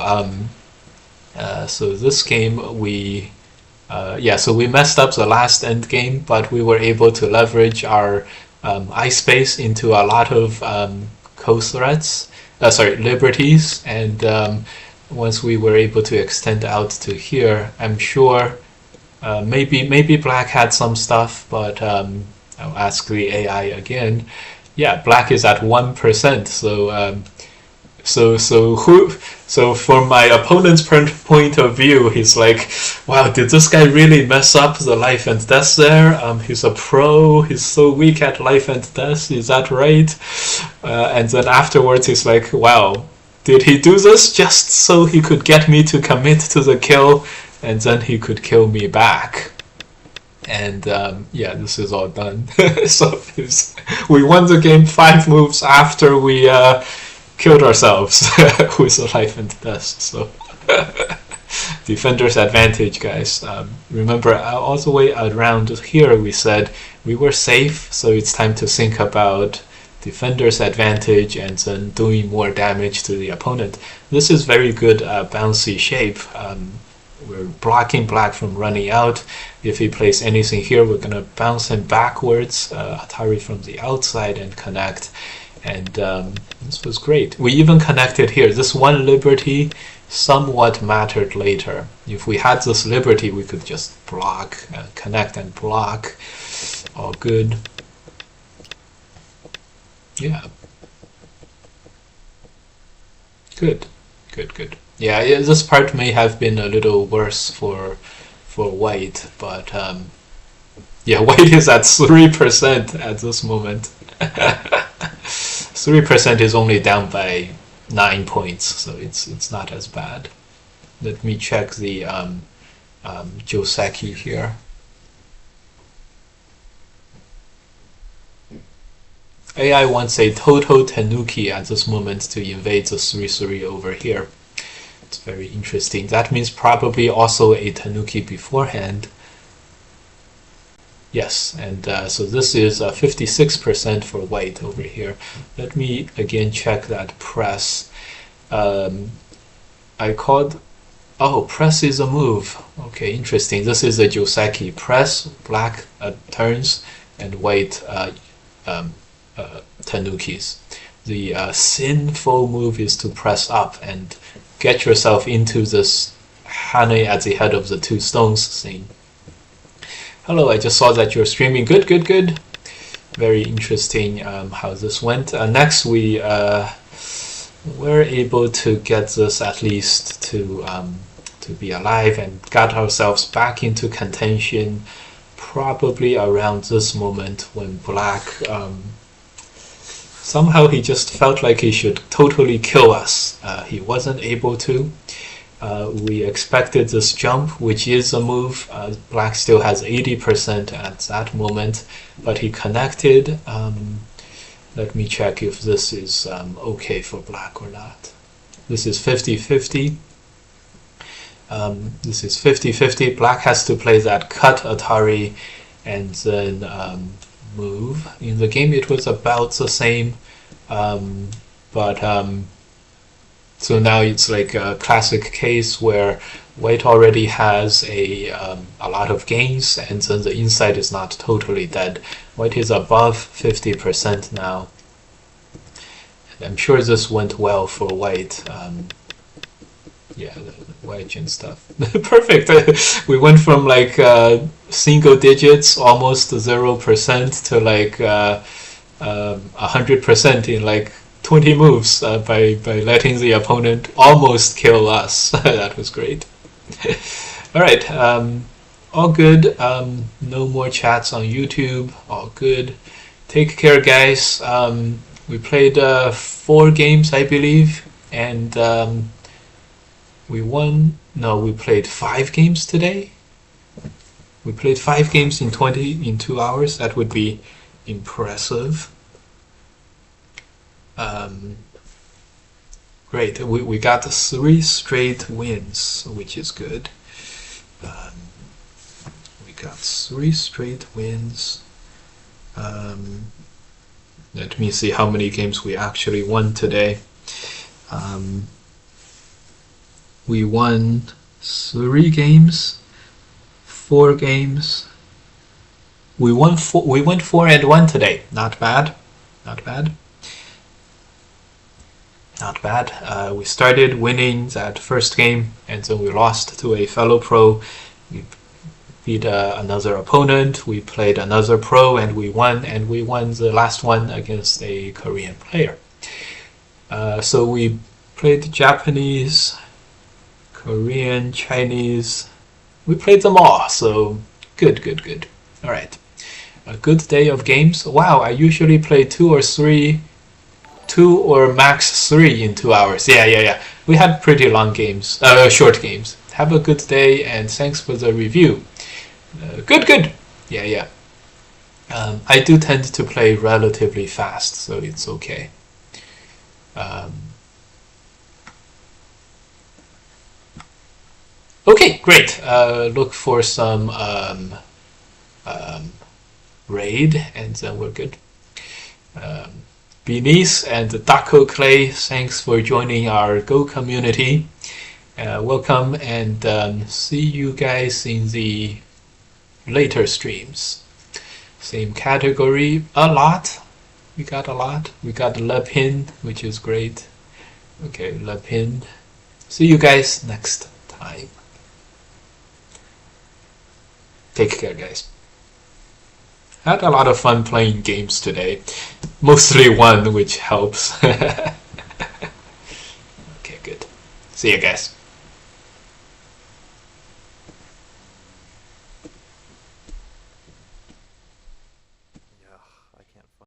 So this game so we messed up the last end game, but we were able to leverage our eye space into a lot of co-threats, liberties, and once we were able to extend out to here, I'm sure maybe Black had some stuff, but I'll ask the AI again. Yeah, Black is at 1%. So from my opponent's point of view, he's like, wow, did this guy really mess up the life and death there? He's a pro. He's so weak at life and death. Is that right? And then afterwards, he's like, wow, did he do this just so he could get me to commit to the kill? And then he could kill me back. And yeah, this is all done. So we won the game 5 moves after we killed ourselves with a life and death. So defender's advantage, guys. Remember, all the way around here we said we were safe, so it's time to think about defender's advantage and then doing more damage to the opponent. This is very good bouncy shape. We're blocking Black from running out. If he plays anything here, we're going to bounce him backwards, Atari from the outside, and connect. And this was great. We even connected here. This one liberty somewhat mattered later. If we had this liberty, we could just block, connect and block. All good. Yeah. Good. Yeah, this part may have been a little worse for White, but yeah, White is at 3% at this moment. 3% is only down by 9 points, so it's not as bad. Let me check the Joseki here. AI wants a total Tanuki at this moment to invade the 3-3 over here. It's very interesting. That means probably also a Tanuki beforehand. Yes, and so this is 56% for White over here. Let me again check that press. I called... Oh, press is a move. Okay, interesting. This is a Joseki. Press, Black turns, and White Tanukis. The sinful move is to press up and get yourself into this Hane at the head of the 2 stones scene. Hello, I just saw that you're streaming. Good. Very interesting how this went. Next we we're able to get this at least to be alive and got ourselves back into contention probably around this moment when Black somehow he just felt like he should totally kill us. He wasn't able to. We expected this jump, which is a move. Black still has 80% at that moment, but he connected. Let me check if this is okay for Black or not. This is 50-50. This is 50-50. Black has to play that cut Atari and then move. In the game it was about the same, so now it's like a classic case where White already has a lot of gains, and then the inside is not totally dead. White is above 50% now. And I'm sure this went well for White. Yeah, the wedge and stuff. Perfect. We went from like single digits, almost 0%, to like 100% in like 20 moves by letting the opponent almost kill us. That was great. All right, all good. No more chats on YouTube. All good. Take care, guys. We played 4 games, I believe, and we won. No, we played 5 games today. We played 5 games in 2 hours. That would be impressive. Great. We got 3 straight wins, which is good. We got 3 straight wins. Let me see how many games we actually won today. We won 3 games, 4 games. We went 4-1 today. Not bad. Not bad. Not bad. We started winning that first game, and then we lost to a fellow pro. We beat another opponent. We played another pro, and we won the last one against a Korean player. So we played Japanese, Korean, Chinese. We played them all, so good. All right. A good day of games. Wow, I usually play 2 or max 3 in 2 hours. Yeah. We had pretty long games, short games. Have a good day, and thanks for the review. Good. Yeah. I do tend to play relatively fast, so it's okay. Okay, great. Look for some raid, and then we're good. Beneath and Daco Clay, thanks for joining our Go community. Welcome, and see you guys in the later streams. Same category, a lot. We got a lot. We got Le Pin, which is great. Okay, Le Pin. See you guys next time. Take care, guys. Had a lot of fun playing games today. Mostly one, which helps. Okay, good. See you guys.